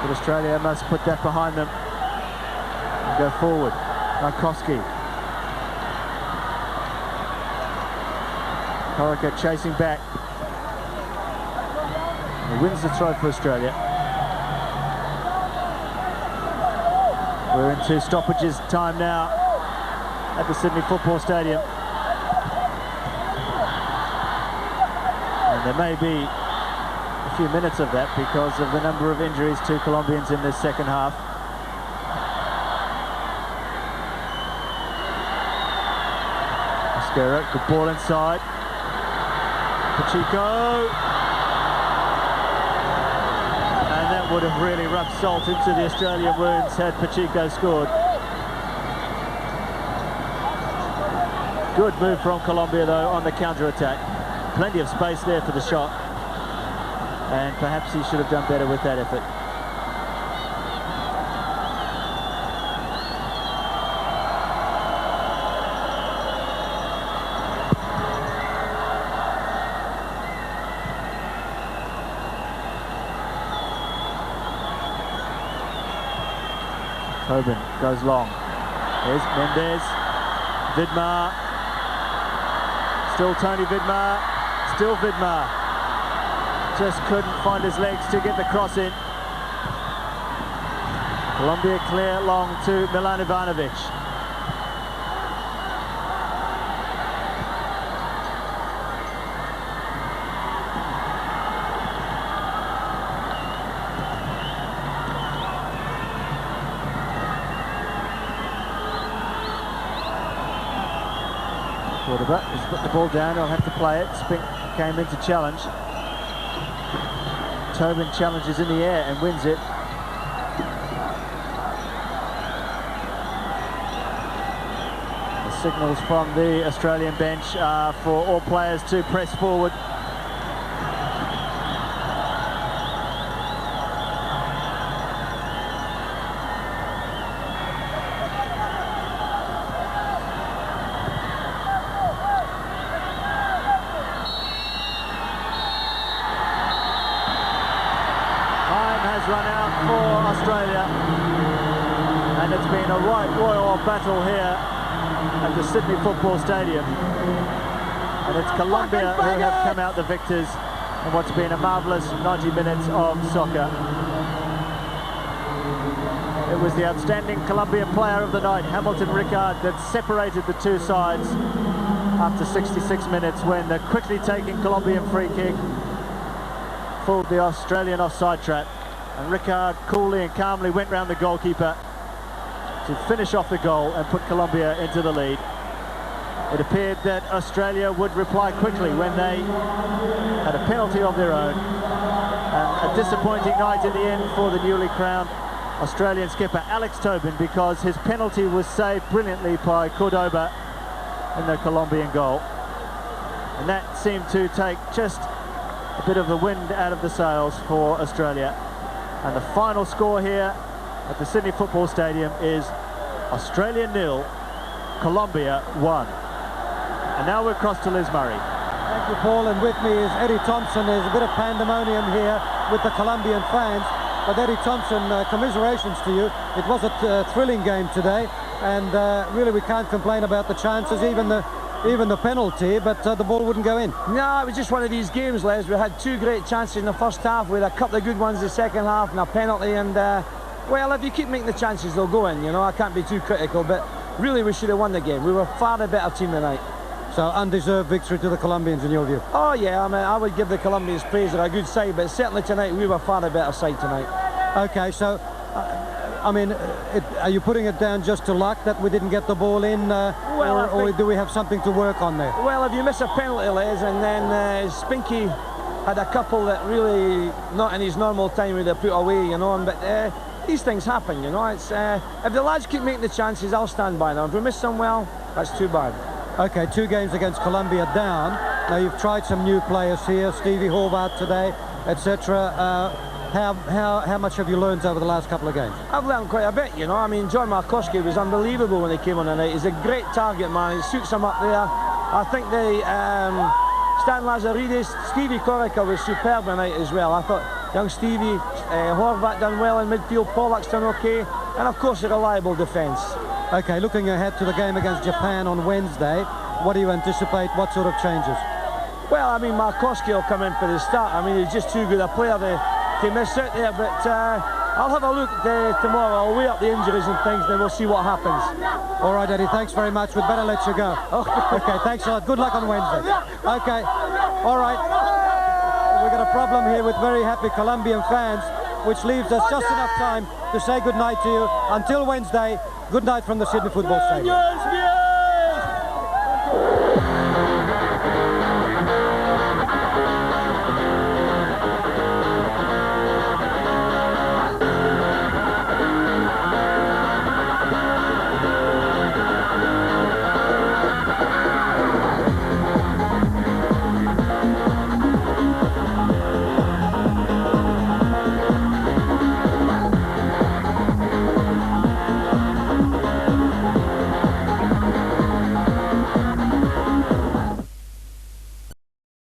Speaker 4: But Australia must put that behind them and go forward. Markowski. Corica chasing back. He wins the throw for Australia. We're into stoppages time now at the Sydney Football Stadium. And there may be a few minutes of that because of the number of injuries to Colombians in this second half. Osquero, good ball inside. Pacheco. And that
Speaker 3: would have really rubbed salt into the Australian wounds had Pacheco scored. Good move from Colombia though on the counter-attack. Plenty of space there for the shot. And perhaps he should have done better with that effort. Tobin goes long. Here's Mendes. Vidmar. Still Tony Vidmar. Still Vidmar. Just couldn't find his legs to get the cross in. Colombia clear long to Milan Ivanovic. Quarterback has put the ball down, he'll have to play it. Spink came in to challenge. Tobin challenges in the air and wins it. The signals from the Australian bench are for all players to press forward. Run out for Australia, and it's been a right royal battle here at the Sydney Football Stadium, and it's Colombia who have come out the victors in what's been a marvellous 90 minutes of soccer. It was the outstanding Colombian player of the night, Hamilton Ricard, that separated the two sides after 66 minutes when the quickly taken Colombian free kick fooled the Australian offside trap. And Ricard coolly and calmly went round the goalkeeper to finish off the goal and put Colombia into the lead. It appeared that Australia would reply quickly when they had a penalty of their own. And a disappointing night in the end for the newly crowned Australian skipper Alex Tobin, because his penalty was saved brilliantly by Cordoba in the Colombian goal. And that seemed to take just a bit of the wind out of the sails for Australia. And the final score here at the Sydney Football Stadium is Australia 0, Colombia 1. And now we're across to Liz Murray.
Speaker 1: Thank you, Paul, and with me is Eddie Thompson. There's a bit of pandemonium here with the Colombian fans. But Eddie Thompson, commiserations to you. It was a thrilling game today, and really we can't complain about the chances, even the penalty, but the ball wouldn't go in.
Speaker 5: No, it was just one of these games, Les. We had two great chances in the first half, with a couple of good ones in the second half and a penalty, and well, if you keep making the chances, they'll go in, you know. I can't be too critical, but really we should have won the game. We were far the better team tonight.
Speaker 1: So undeserved victory to the Colombians in your view?
Speaker 5: Oh yeah, I mean, I would give the Colombians praise. They're a good side, but certainly tonight we were far the better side tonight.
Speaker 1: Okay, so I mean, are you putting it down just to luck that we didn't get the ball in, or do we have something to work on there?
Speaker 5: Well, if you miss a penalty, Les, and then Spinky had a couple that really not in his normal time would have put away, you know. But these things happen, you know. It's if the lads keep making the chances, I'll stand by them. If we miss them, well, that's too bad.
Speaker 1: Okay, 2 games against Colombia down. Now you've tried some new players here, Stevie Horvath today, etc. How much have you learned over the last couple of games?
Speaker 5: I've learned quite a bit, you know. I mean, John Markowski was unbelievable when he came on tonight. He's a great target man. He suits him up there. I think Stan Lazaridis, Stevie Corica was superb tonight as well. I thought young Stevie, Horvath done well in midfield, Pollack's done okay, and of course a reliable defence.
Speaker 1: Okay, looking ahead to the game against Japan on Wednesday, what do you anticipate? What sort of changes?
Speaker 5: Well, I mean, Markowski will come in for the start. I mean, he's just too good a player to miss out there, but I'll have a look tomorrow. I'll weigh up the injuries and things, then we'll see what happens.
Speaker 1: All right, Eddie, thanks very much. We'd better let you go. Okay, thanks a lot. Good luck on Wednesday. Okay, all right. We've got a problem here with very happy Colombian fans, which leaves us just enough time to say good night to you. Until Wednesday, good night from the Sydney Football Stadium.